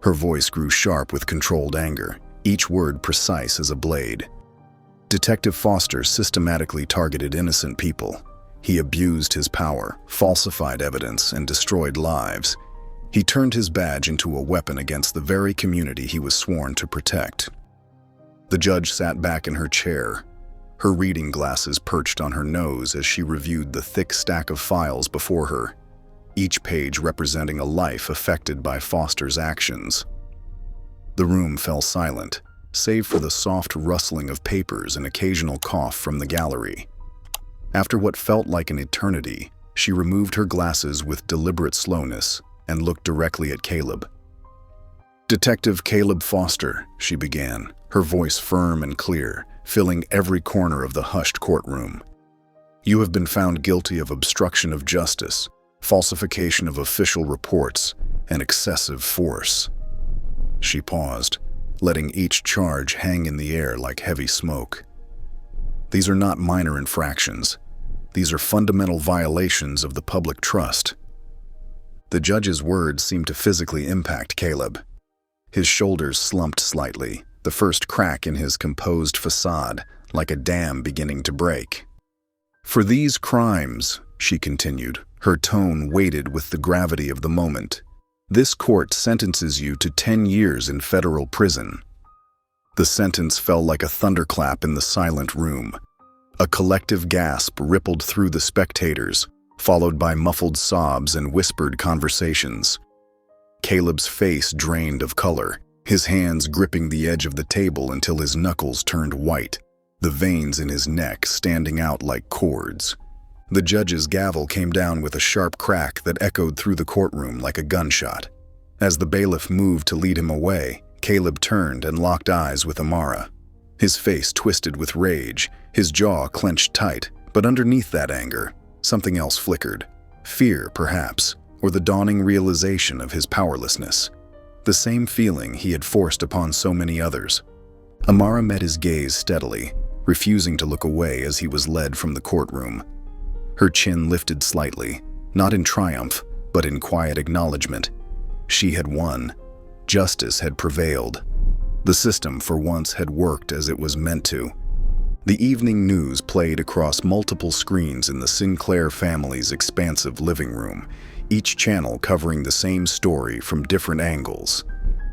Her voice grew sharp with controlled anger, each word precise as a blade. Detective Foster systematically targeted innocent people. He abused his power, falsified evidence, and destroyed lives. He turned his badge into a weapon against the very community he was sworn to protect. The judge sat back in her chair, her reading glasses perched on her nose as she reviewed the thick stack of files before her, each page representing a life affected by Foster's actions. The room fell silent, save for the soft rustling of papers and occasional cough from the gallery. After what felt like an eternity, she removed her glasses with deliberate slowness and looked directly at Caleb. "Detective Caleb Foster," she began, her voice firm and clear, filling every corner of the hushed courtroom. "You have been found guilty of obstruction of justice, falsification of official reports, and excessive force." She paused, letting each charge hang in the air like heavy smoke. "These are not minor infractions. These are fundamental violations of the public trust." The judge's words seemed to physically impact Caleb. His shoulders slumped slightly, the first crack in his composed facade, like a dam beginning to break. "For these crimes," she continued, her tone weighted with the gravity of the moment, "this court sentences you to 10 years in federal prison." The sentence fell like a thunderclap in the silent room. A collective gasp rippled through the spectators, followed by muffled sobs and whispered conversations. Caleb's face drained of color, his hands gripping the edge of the table until his knuckles turned white, the veins in his neck standing out like cords. The judge's gavel came down with a sharp crack that echoed through the courtroom like a gunshot. As the bailiff moved to lead him away, Caleb turned and locked eyes with Amara. His face twisted with rage, his jaw clenched tight, but underneath that anger, something else flickered. Fear, perhaps, or the dawning realization of his powerlessness. The same feeling he had forced upon so many others. Amara met his gaze steadily, refusing to look away as he was led from the courtroom. Her chin lifted slightly, not in triumph, but in quiet acknowledgement. She had won. Justice had prevailed. The system for once had worked as it was meant to. The evening news played across multiple screens in the Sinclair family's expansive living room, each channel covering the same story from different angles.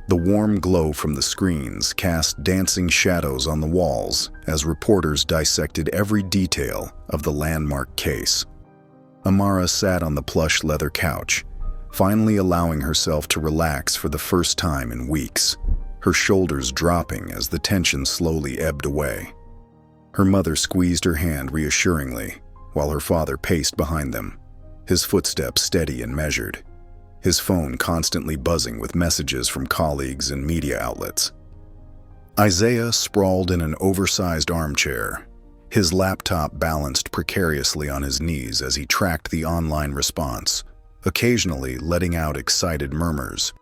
The warm glow from the screens cast dancing shadows on the walls as reporters dissected every detail of the landmark case. Amara sat on the plush leather couch, finally allowing herself to relax for the first time in weeks, her shoulders dropping as the tension slowly ebbed away. Her mother squeezed her hand reassuringly, while her father paced behind them, his footsteps steady and measured, his phone constantly buzzing with messages from colleagues and media outlets. Isaiah sprawled in an oversized armchair, his laptop balanced precariously on his knees as he tracked the online response, occasionally letting out excited murmurs.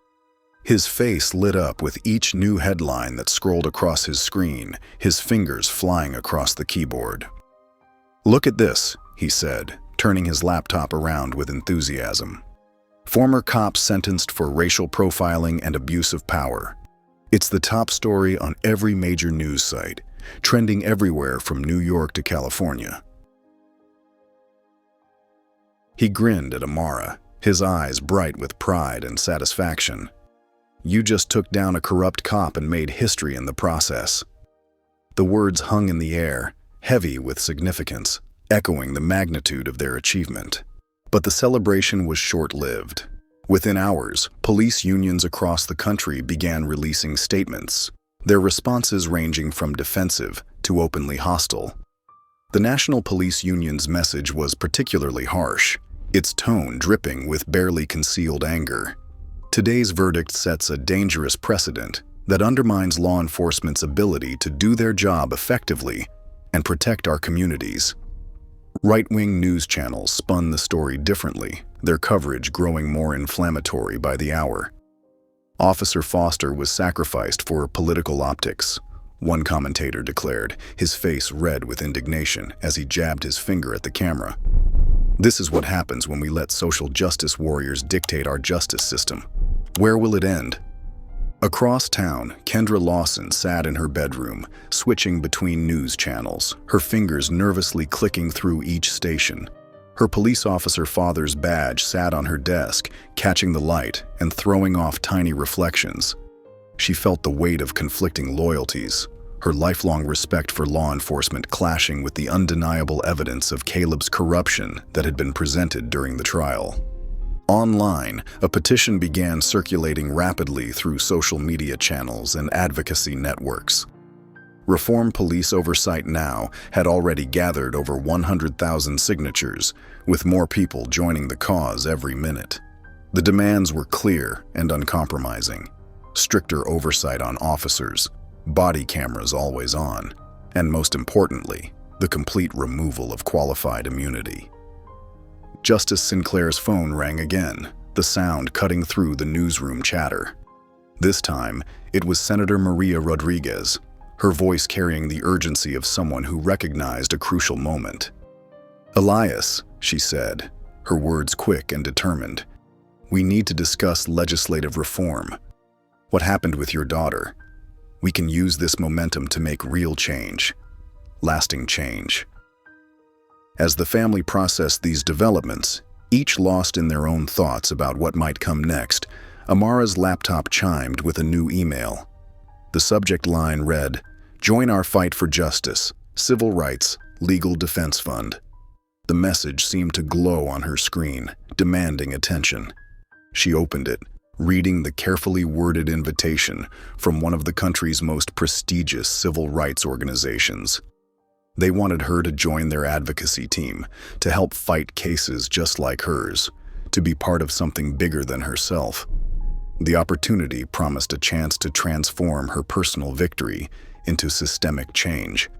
His face lit up with each new headline that scrolled across his screen, his fingers flying across the keyboard. "Look at this," he said, turning his laptop around with enthusiasm. "Former cops sentenced for racial profiling and abuse of power." It's the top story on every major news site, trending everywhere from New York to California. He grinned at Amara, his eyes bright with pride and satisfaction. "You just took down a corrupt cop and made history in the process." The words hung in the air, heavy with significance, echoing the magnitude of their achievement. But the celebration was short-lived. Within hours, police unions across the country began releasing statements, their responses ranging from defensive to openly hostile. The National Police Union's message was particularly harsh, its tone dripping with barely concealed anger. Today's verdict sets a dangerous precedent that undermines law enforcement's ability to do their job effectively and protect our communities. Right-wing news channels spun the story differently, their coverage growing more inflammatory by the hour. "Officer Foster was sacrificed for political optics," one commentator declared, his face red with indignation as he jabbed his finger at the camera. "This is what happens when we let social justice warriors dictate our justice system. Where will it end?" Across town, Kendra Lawson sat in her bedroom, switching between news channels, her fingers nervously clicking through each station. Her police officer father's badge sat on her desk, catching the light and throwing off tiny reflections. She felt the weight of conflicting loyalties, her lifelong respect for law enforcement clashing with the undeniable evidence of Caleb's corruption that had been presented during the trial. Online, a petition began circulating rapidly through social media channels and advocacy networks. Reform Police Oversight Now had already gathered over 100,000 signatures, with more people joining the cause every minute. The demands were clear and uncompromising: stricter oversight on officers, body cameras always on, and most importantly, the complete removal of qualified immunity. Justice Sinclair's phone rang again, the sound cutting through the newsroom chatter. This time, it was Senator Maria Rodriguez, her voice carrying the urgency of someone who recognized a crucial moment. "Elias," she said, her words quick and determined, "we need to discuss legislative reform. What happened with your daughter? We can use this momentum to make real change, lasting change." As the family processed these developments, each lost in their own thoughts about what might come next, Amara's laptop chimed with a new email. The subject line read, "Join our fight for justice, civil rights, legal defense fund." The message seemed to glow on her screen, demanding attention. She opened it, reading the carefully worded invitation from one of the country's most prestigious civil rights organizations. They wanted her to join their advocacy team, to help fight cases just like hers, to be part of something bigger than herself. The opportunity promised a chance to transform her personal victory into systemic change.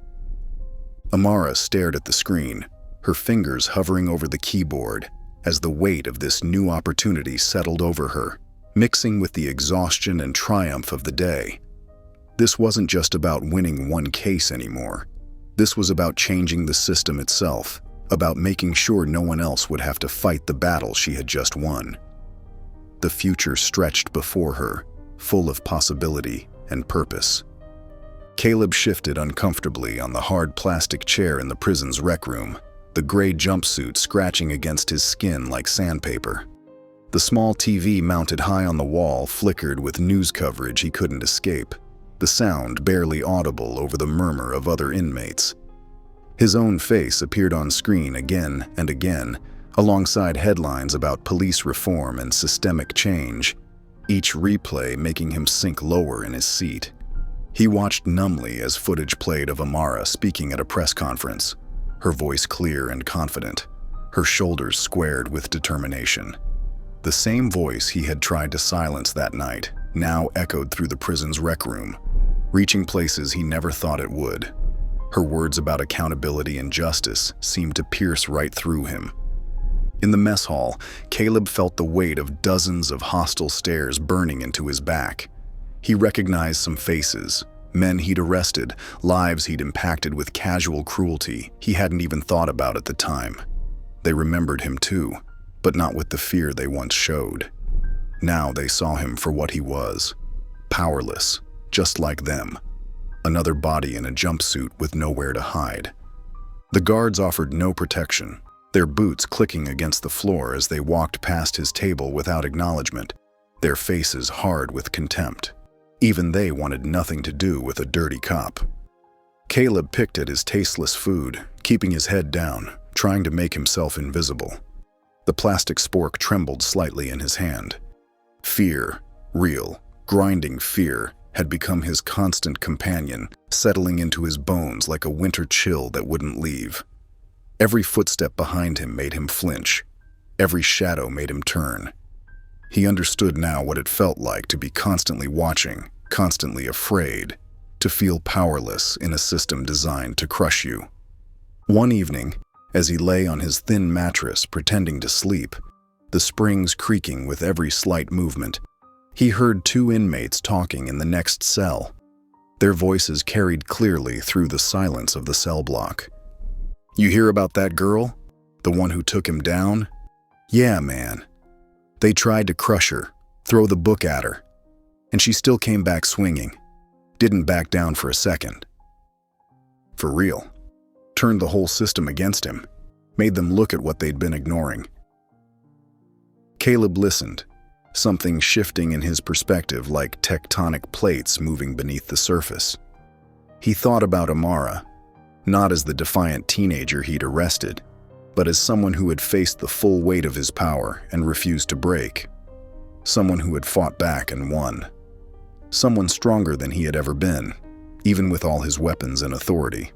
Amara stared at the screen, her fingers hovering over the keyboard, as the weight of this new opportunity settled over her, mixing with the exhaustion and triumph of the day. This wasn't just about winning one case anymore. This was about changing the system itself, about making sure no one else would have to fight the battle she had just won. The future stretched before her, full of possibility and purpose. Caleb shifted uncomfortably on the hard plastic chair in the prison's rec room, the gray jumpsuit scratching against his skin like sandpaper. The small TV mounted high on the wall flickered with news coverage he couldn't escape, the sound barely audible over the murmur of other inmates. His own face appeared on screen again and again, alongside headlines about police reform and systemic change, each replay making him sink lower in his seat. He watched numbly as footage played of Amara speaking at a press conference, her voice clear and confident, her shoulders squared with determination. The same voice he had tried to silence that night now echoed through the prison's rec room, reaching places he never thought it would. Her words about accountability and justice seemed to pierce right through him. In the mess hall, Caleb felt the weight of dozens of hostile stares burning into his back. He recognized some faces, men he'd arrested, lives he'd impacted with casual cruelty he hadn't even thought about at the time. They remembered him too, but not with the fear they once showed. Now they saw him for what he was, powerless, just like them. Another body in a jumpsuit with nowhere to hide. The guards offered no protection, their boots clicking against the floor as they walked past his table without acknowledgement, their faces hard with contempt. Even they wanted nothing to do with a dirty cop. Caleb picked at his tasteless food, keeping his head down, trying to make himself invisible. The plastic spork trembled slightly in his hand. Fear, real, grinding fear, had become his constant companion, settling into his bones like a winter chill that wouldn't leave. Every footstep behind him made him flinch. Every shadow made him turn. He understood now what it felt like to be constantly watching, constantly afraid, to feel powerless in a system designed to crush you. One evening, as he lay on his thin mattress pretending to sleep, the springs creaking with every slight movement, he heard two inmates talking in the next cell. Their voices carried clearly through the silence of the cell block. "You hear about that girl? The one who took him down? Yeah, man. They tried to crush her, throw the book at her, and she still came back swinging. Didn't back down for a second. For real. Turned the whole system against him, made them look at what they'd been ignoring." Caleb listened, something shifting in his perspective like tectonic plates moving beneath the surface. He thought about Amara, not as the defiant teenager he'd arrested, but as someone who had faced the full weight of his power and refused to break. Someone who had fought back and won. Someone stronger than he had ever been, even with all his weapons and authority.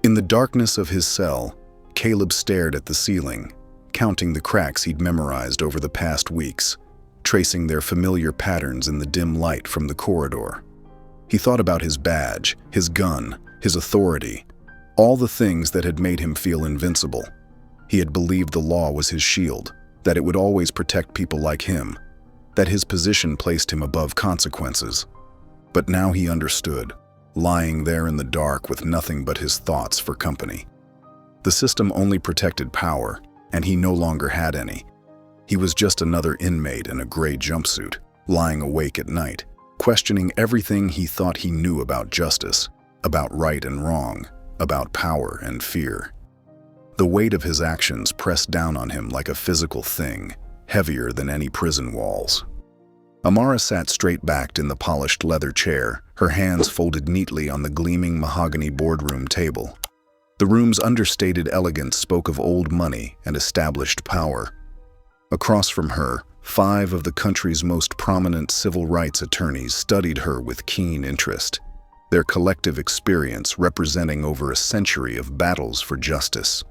In the darkness of his cell, Caleb stared at the ceiling, counting the cracks he'd memorized over the past weeks, tracing their familiar patterns in the dim light from the corridor. He thought about his badge, his gun, his authority, all the things that had made him feel invincible. He had believed the law was his shield, that it would always protect people like him, that his position placed him above consequences. But now he understood, lying there in the dark with nothing but his thoughts for company. The system only protected power, and he no longer had any. He was just another inmate in a gray jumpsuit, lying awake at night, questioning everything he thought he knew about justice, about right and wrong, about power and fear. The weight of his actions pressed down on him like a physical thing, heavier than any prison walls. Amara sat straight-backed in the polished leather chair, her hands folded neatly on the gleaming mahogany boardroom table. The room's understated elegance spoke of old money and established power. Across from her, 5 of the country's most prominent civil rights attorneys studied her with keen interest, their collective experience representing over a century of battles for justice.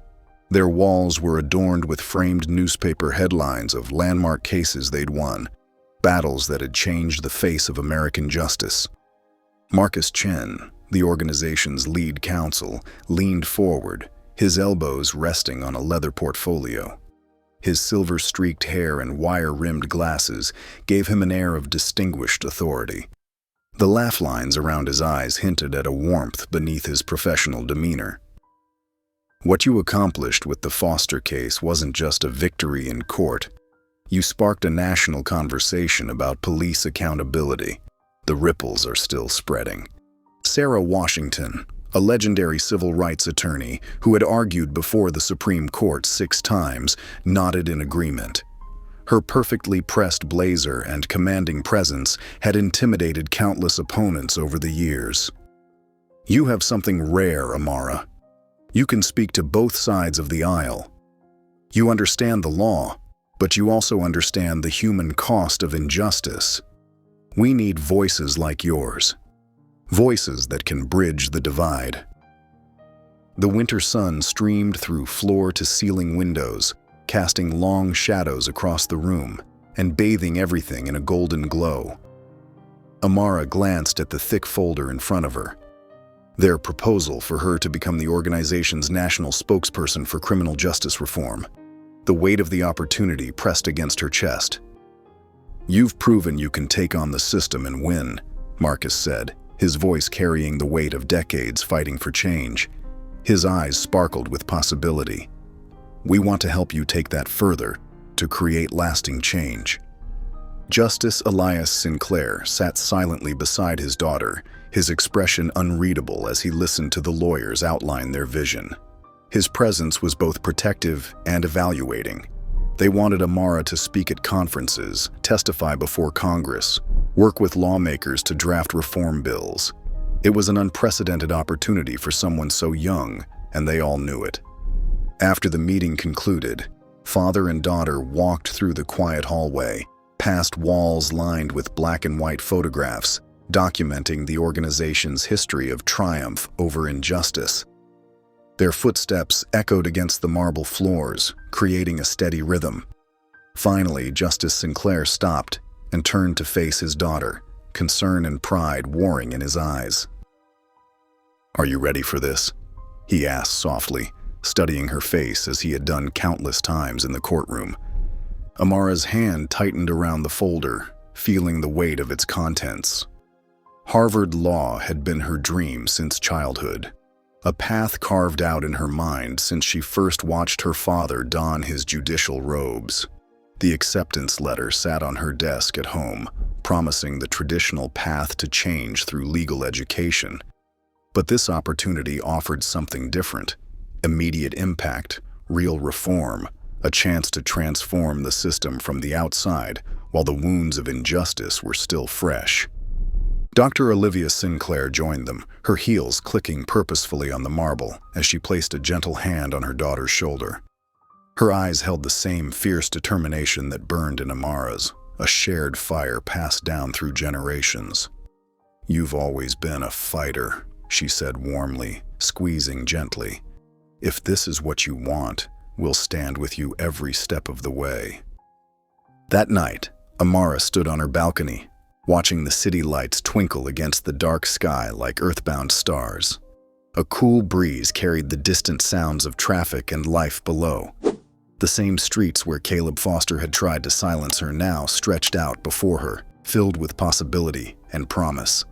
Their walls were adorned with framed newspaper headlines of landmark cases they'd won, battles that had changed the face of American justice. Marcus Chen, the organization's lead counsel, leaned forward, his elbows resting on a leather portfolio. His silver-streaked hair and wire-rimmed glasses gave him an air of distinguished authority. The laugh lines around his eyes hinted at a warmth beneath his professional demeanor. What you accomplished with the Foster case wasn't just a victory in court. You sparked a national conversation about police accountability. The ripples are still spreading. Sarah Washington, a legendary civil rights attorney who had argued before the Supreme Court 6 times, nodded in agreement. Her perfectly pressed blazer and commanding presence had intimidated countless opponents over the years. You have something rare, Amara. You can speak to both sides of the aisle. You understand the law, but you also understand the human cost of injustice. We need voices like yours. Voices that can bridge the divide. The winter sun streamed through floor-to-ceiling windows, casting long shadows across the room and bathing everything in a golden glow. Amara glanced at the thick folder in front of her. Their proposal for her to become the organization's national spokesperson for criminal justice reform. The weight of the opportunity pressed against her chest. "You've proven you can take on the system and win," Marcus said, his voice carrying the weight of decades fighting for change. His eyes sparkled with possibility. "We want to help you take that further, to create lasting change." Justice Elias Sinclair sat silently beside his daughter, his expression unreadable as he listened to the lawyers outline their vision. His presence was both protective and evaluating. They wanted Amara to speak at conferences, testify before Congress, work with lawmakers to draft reform bills. It was an unprecedented opportunity for someone so young, and they all knew it. After the meeting concluded, father and daughter walked through the quiet hallway, past walls lined with black and white photographs, documenting the organization's history of triumph over injustice. Their footsteps echoed against the marble floors, creating a steady rhythm. Finally, Justice Sinclair stopped and turned to face his daughter, concern and pride warring in his eyes. "Are you ready for this?" he asked softly, studying her face as he had done countless times in the courtroom. Amara's hand tightened around the folder, feeling the weight of its contents. Harvard Law had been her dream since childhood, a path carved out in her mind since she first watched her father don his judicial robes. The acceptance letter sat on her desk at home, promising the traditional path to change through legal education. But this opportunity offered something different: immediate impact, real reform, a chance to transform the system from the outside while the wounds of injustice were still fresh. Dr. Olivia Sinclair joined them, her heels clicking purposefully on the marble as she placed a gentle hand on her daughter's shoulder. Her eyes held the same fierce determination that burned in Amara's, a shared fire passed down through generations. "You've always been a fighter," she said warmly, squeezing gently. "If this is what you want, we'll stand with you every step of the way." That night, Amara stood on her balcony, watching the city lights twinkle against the dark sky like earthbound stars. A cool breeze carried the distant sounds of traffic and life below. The same streets where Caleb Foster had tried to silence her now stretched out before her, filled with possibility and promise.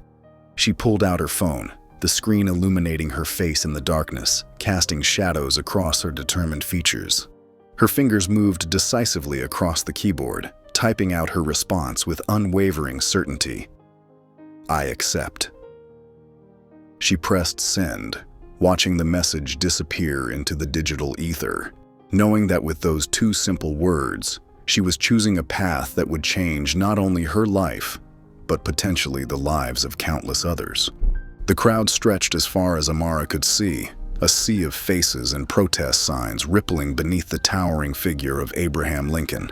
She pulled out her phone, the screen illuminating her face in the darkness, casting shadows across her determined features. Her fingers moved decisively across the keyboard, typing out her response with unwavering certainty. "I accept." She pressed send, watching the message disappear into the digital ether, knowing that with those 2 simple words, she was choosing a path that would change not only her life, but potentially the lives of countless others. The crowd stretched as far as Amara could see, a sea of faces and protest signs rippling beneath the towering figure of Abraham Lincoln.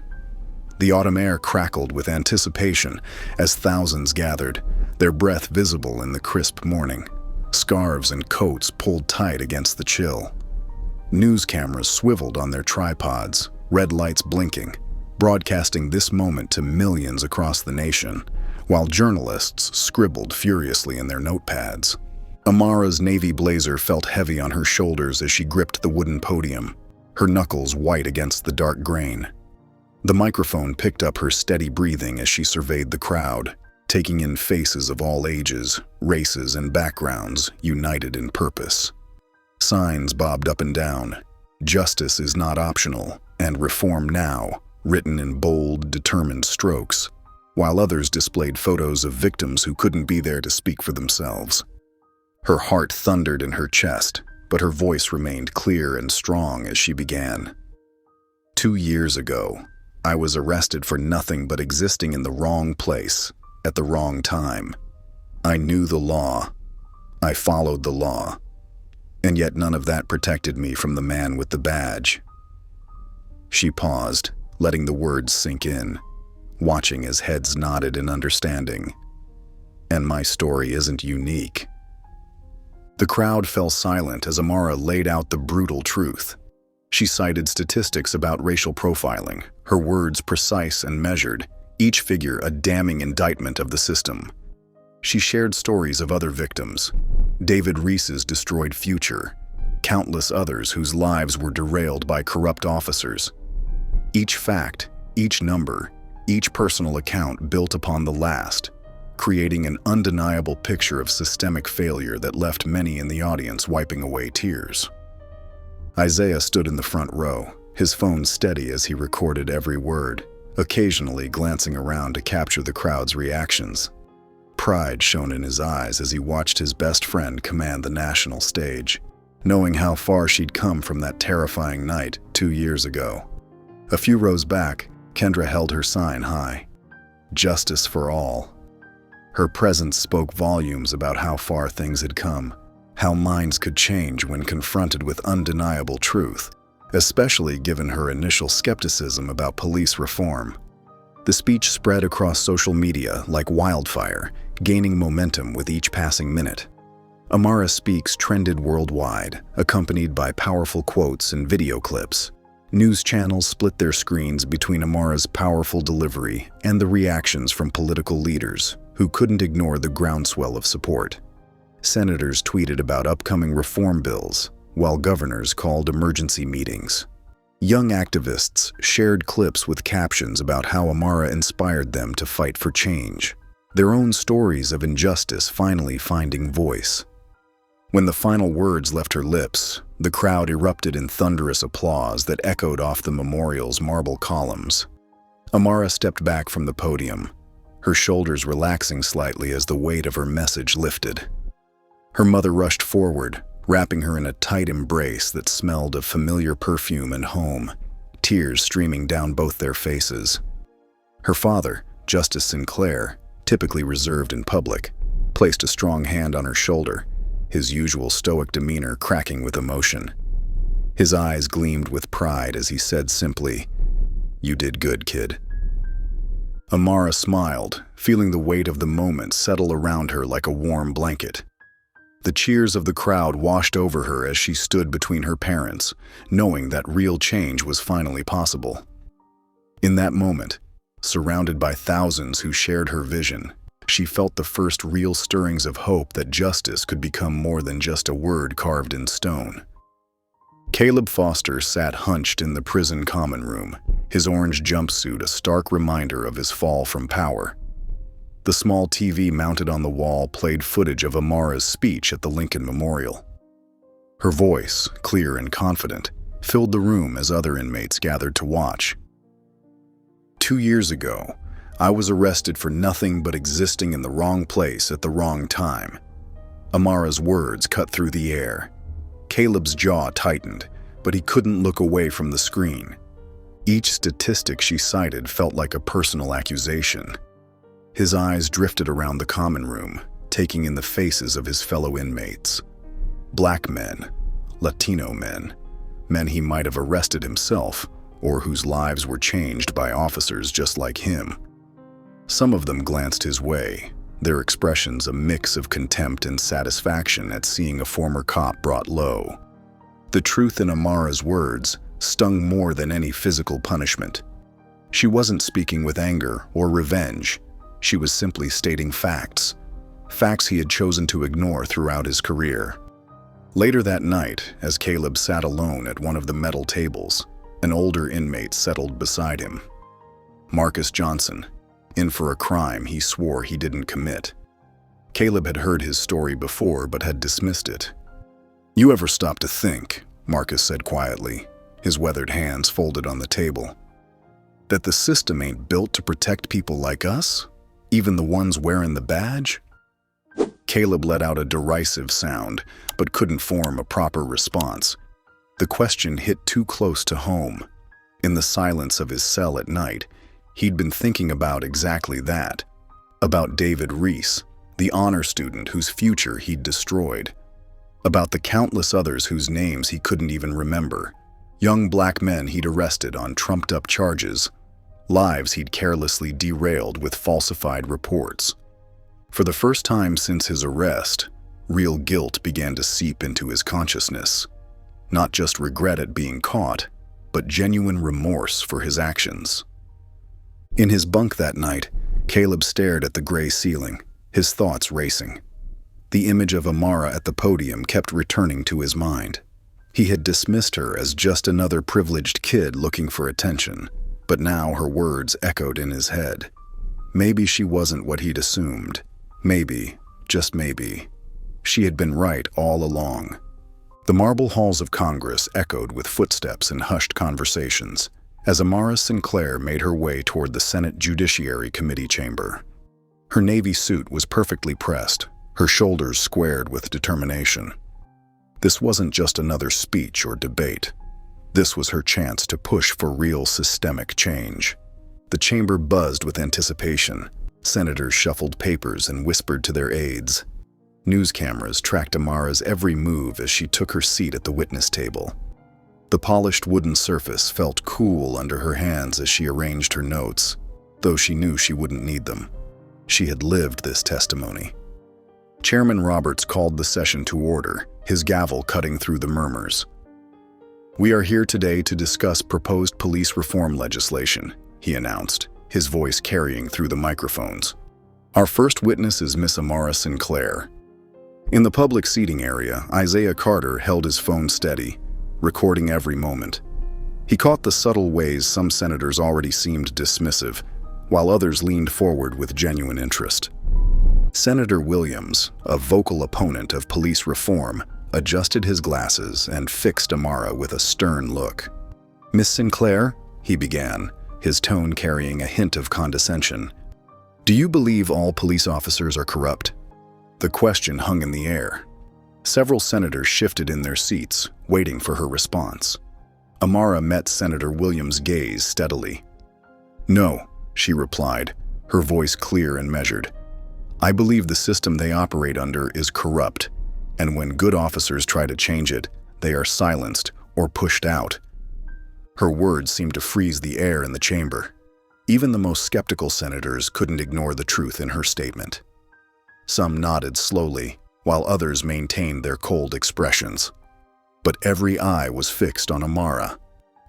The autumn air crackled with anticipation as thousands gathered, their breath visible in the crisp morning. Scarves and coats pulled tight against the chill. News cameras swiveled on their tripods, red lights blinking, broadcasting this moment to millions across the nation, while journalists scribbled furiously in their notepads. Amara's navy blazer felt heavy on her shoulders as she gripped the wooden podium, her knuckles white against the dark grain. The microphone picked up her steady breathing as she surveyed the crowd, taking in faces of all ages, races, and backgrounds, united in purpose. Signs bobbed up and down. "Justice is not optional," and "Reform now," written in bold, determined strokes, while others displayed photos of victims who couldn't be there to speak for themselves. Her heart thundered in her chest, but her voice remained clear and strong as she began. 2 years ago, I was arrested for nothing but existing in the wrong place, at the wrong time. I knew the law. I followed the law. And yet none of that protected me from the man with the badge. She paused, letting the words sink in, watching as heads nodded in understanding. And my story isn't unique. The crowd fell silent as Amara laid out the brutal truth. She cited statistics about racial profiling, her words precise and measured, each figure a damning indictment of the system. She shared stories of other victims, David Reese's destroyed future, countless others whose lives were derailed by corrupt officers. Each fact, each number, each personal account built upon the last, creating an undeniable picture of systemic failure that left many in the audience wiping away tears. Isaiah stood in the front row, his phone steady as he recorded every word, occasionally glancing around to capture the crowd's reactions. Pride shone in his eyes as he watched his best friend command the national stage, knowing how far she'd come from that terrifying night 2 years ago. A few rows back, Kendra held her sign high. Justice for all. Her presence spoke volumes about how far things had come, how minds could change when confronted with undeniable truth, especially given her initial skepticism about police reform. The speech spread across social media like wildfire, gaining momentum with each passing minute. Amara Speaks trended worldwide, accompanied by powerful quotes and video clips. News channels split their screens between Amara's powerful delivery and the reactions from political leaders, who couldn't ignore the groundswell of support. Senators tweeted about upcoming reform bills, while governors called emergency meetings. Young activists shared clips with captions about how Amara inspired them to fight for change, their own stories of injustice finally finding voice. When the final words left her lips, the crowd erupted in thunderous applause that echoed off the memorial's marble columns. Amara stepped back from the podium, her shoulders relaxing slightly as the weight of her message lifted. Her mother rushed forward, wrapping her in a tight embrace that smelled of familiar perfume and home, tears streaming down both their faces. Her father, Justice Sinclair, typically reserved in public, placed a strong hand on her shoulder, his usual stoic demeanor cracking with emotion. His eyes gleamed with pride as he said simply, "You did good, kid." Amara smiled, feeling the weight of the moment settle around her like a warm blanket. The cheers of the crowd washed over her as she stood between her parents, knowing that real change was finally possible. In that moment, surrounded by thousands who shared her vision, she felt the first real stirrings of hope that justice could become more than just a word carved in stone. Caleb Foster sat hunched in the prison common room, his orange jumpsuit a stark reminder of his fall from power. The small TV mounted on the wall played footage of Amara's speech at the Lincoln Memorial. Her voice, clear and confident, filled the room as other inmates gathered to watch. 2 years ago, I was arrested for nothing but existing in the wrong place at the wrong time. Amara's words cut through the air. Caleb's jaw tightened, but he couldn't look away from the screen. Each statistic she cited felt like a personal accusation. His eyes drifted around the common room, taking in the faces of his fellow inmates. Black men, Latino men, men he might have arrested himself, or whose lives were changed by officers just like him. Some of them glanced his way, their expressions a mix of contempt and satisfaction at seeing a former cop brought low. The truth in Amara's words stung more than any physical punishment. She wasn't speaking with anger or revenge. She was simply stating facts. Facts he had chosen to ignore throughout his career. Later that night, as Caleb sat alone at one of the metal tables, an older inmate settled beside him. Marcus Johnson, in for a crime he swore he didn't commit. Caleb had heard his story before but had dismissed it. "You ever stop to think," Marcus said quietly, his weathered hands folded on the table, "that the system ain't built to protect people like us? Even the ones wearing the badge?" Caleb let out a derisive sound, but couldn't form a proper response. The question hit too close to home. In the silence of his cell at night, he'd been thinking about exactly that. About David Reese, the honor student whose future he'd destroyed. About the countless others whose names he couldn't even remember. Young black men he'd arrested on trumped-up charges. Lives he'd carelessly derailed with falsified reports. For the first time since his arrest, real guilt began to seep into his consciousness. Not just regret at being caught, but genuine remorse for his actions. In his bunk that night, Caleb stared at the gray ceiling, his thoughts racing. The image of Amara at the podium kept returning to his mind. He had dismissed her as just another privileged kid looking for attention, but now her words echoed in his head. Maybe she wasn't what he'd assumed. Maybe, just maybe, she had been right all along. The marble halls of Congress echoed with footsteps and hushed conversations as Amara Sinclair made her way toward the Senate Judiciary Committee chamber. Her navy suit was perfectly pressed, her shoulders squared with determination. This wasn't just another speech or debate. This was her chance to push for real systemic change. The chamber buzzed with anticipation. Senators shuffled papers and whispered to their aides. News cameras tracked Amara's every move as she took her seat at the witness table. The polished wooden surface felt cool under her hands as she arranged her notes, though she knew she wouldn't need them. She had lived this testimony. Chairman Roberts called the session to order, his gavel cutting through the murmurs. "We are here today to discuss proposed police reform legislation," he announced, his voice carrying through the microphones. "Our first witness is Miss Amara Sinclair." In the public seating area, Isaiah Carter held his phone steady, recording every moment. He caught the subtle ways some senators already seemed dismissive, while others leaned forward with genuine interest. Senator Williams, a vocal opponent of police reform, adjusted his glasses and fixed Amara with a stern look. "Miss Sinclair," he began, his tone carrying a hint of condescension, "do you believe all police officers are corrupt?" The question hung in the air. Several senators shifted in their seats, waiting for her response. Amara met Senator Williams' gaze steadily. "No," she replied, her voice clear and measured. "I believe the system they operate under is corrupt, and when good officers try to change it, they are silenced or pushed out." Her words seemed to freeze the air in the chamber. Even the most skeptical senators couldn't ignore the truth in her statement. Some nodded slowly, while others maintained their cold expressions. But every eye was fixed on Amara.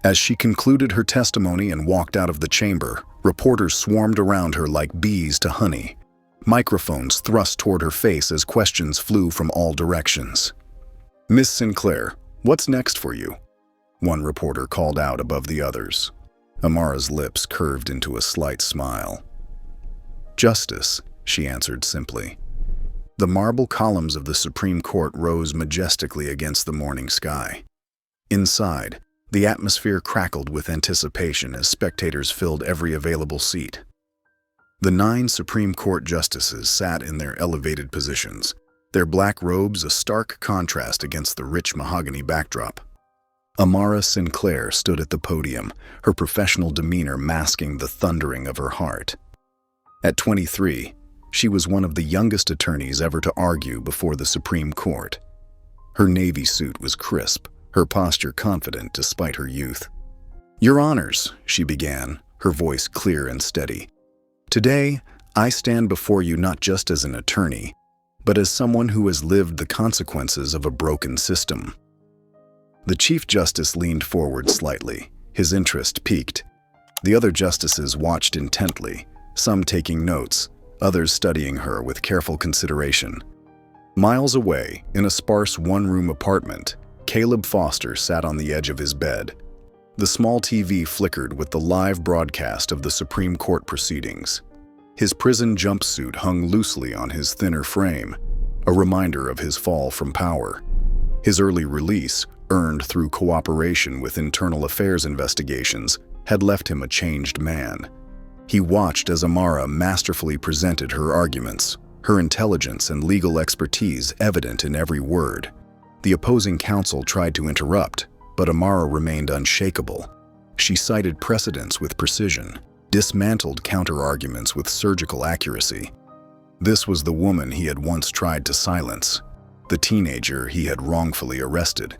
As she concluded her testimony and walked out of the chamber, reporters swarmed around her like bees to honey. Microphones thrust toward her face as questions flew from all directions. "Miss Sinclair, what's next for you?" one reporter called out above the others. Amara's lips curved into a slight smile. "Justice," she answered simply. The marble columns of the Supreme Court rose majestically against the morning sky. Inside, the atmosphere crackled with anticipation as spectators filled every available seat. The 9 Supreme Court justices sat in their elevated positions, their black robes a stark contrast against the rich mahogany backdrop. Amara Sinclair stood at the podium, her professional demeanor masking the thundering of her heart. At 23, she was one of the youngest attorneys ever to argue before the Supreme Court. Her navy suit was crisp, her posture confident despite her youth. "Your Honors," she began, her voice clear and steady. "Today, I stand before you not just as an attorney, but as someone who has lived the consequences of a broken system." The Chief Justice leaned forward slightly, his interest piqued. The other justices watched intently, some taking notes, others studying her with careful consideration. Miles away, in a sparse one-room apartment, Caleb Foster sat on the edge of his bed. The small TV flickered with the live broadcast of the Supreme Court proceedings. His prison jumpsuit hung loosely on his thinner frame, a reminder of his fall from power. His early release, earned through cooperation with internal affairs investigations, had left him a changed man. He watched as Amara masterfully presented her arguments, her intelligence and legal expertise evident in every word. The opposing counsel tried to interrupt, but Amara remained unshakable. She cited precedents with precision, dismantled counter-arguments with surgical accuracy. This was the woman he had once tried to silence, the teenager he had wrongfully arrested.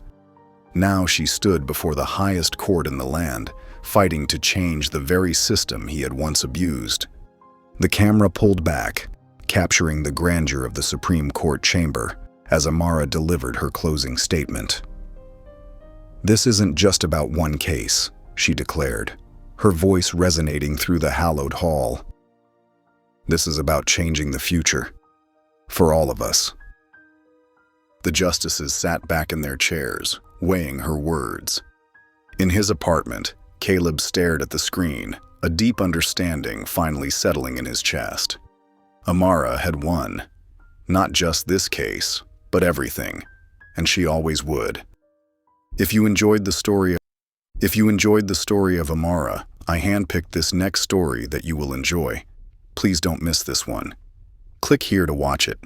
Now she stood before the highest court in the land, fighting to change the very system he had once abused. The camera pulled back, capturing the grandeur of the Supreme Court chamber as Amara delivered her closing statement. "This isn't just about one case," she declared, her voice resonating through the hallowed hall. "This is about changing the future, for all of us." The justices sat back in their chairs, weighing her words. In his apartment, Caleb stared at the screen, a deep understanding finally settling in his chest. Amara had won. Not just this case, but everything, and she always would. If you enjoyed the story of Amara, I handpicked this next story that you will enjoy. Please don't miss this one. Click here to watch it.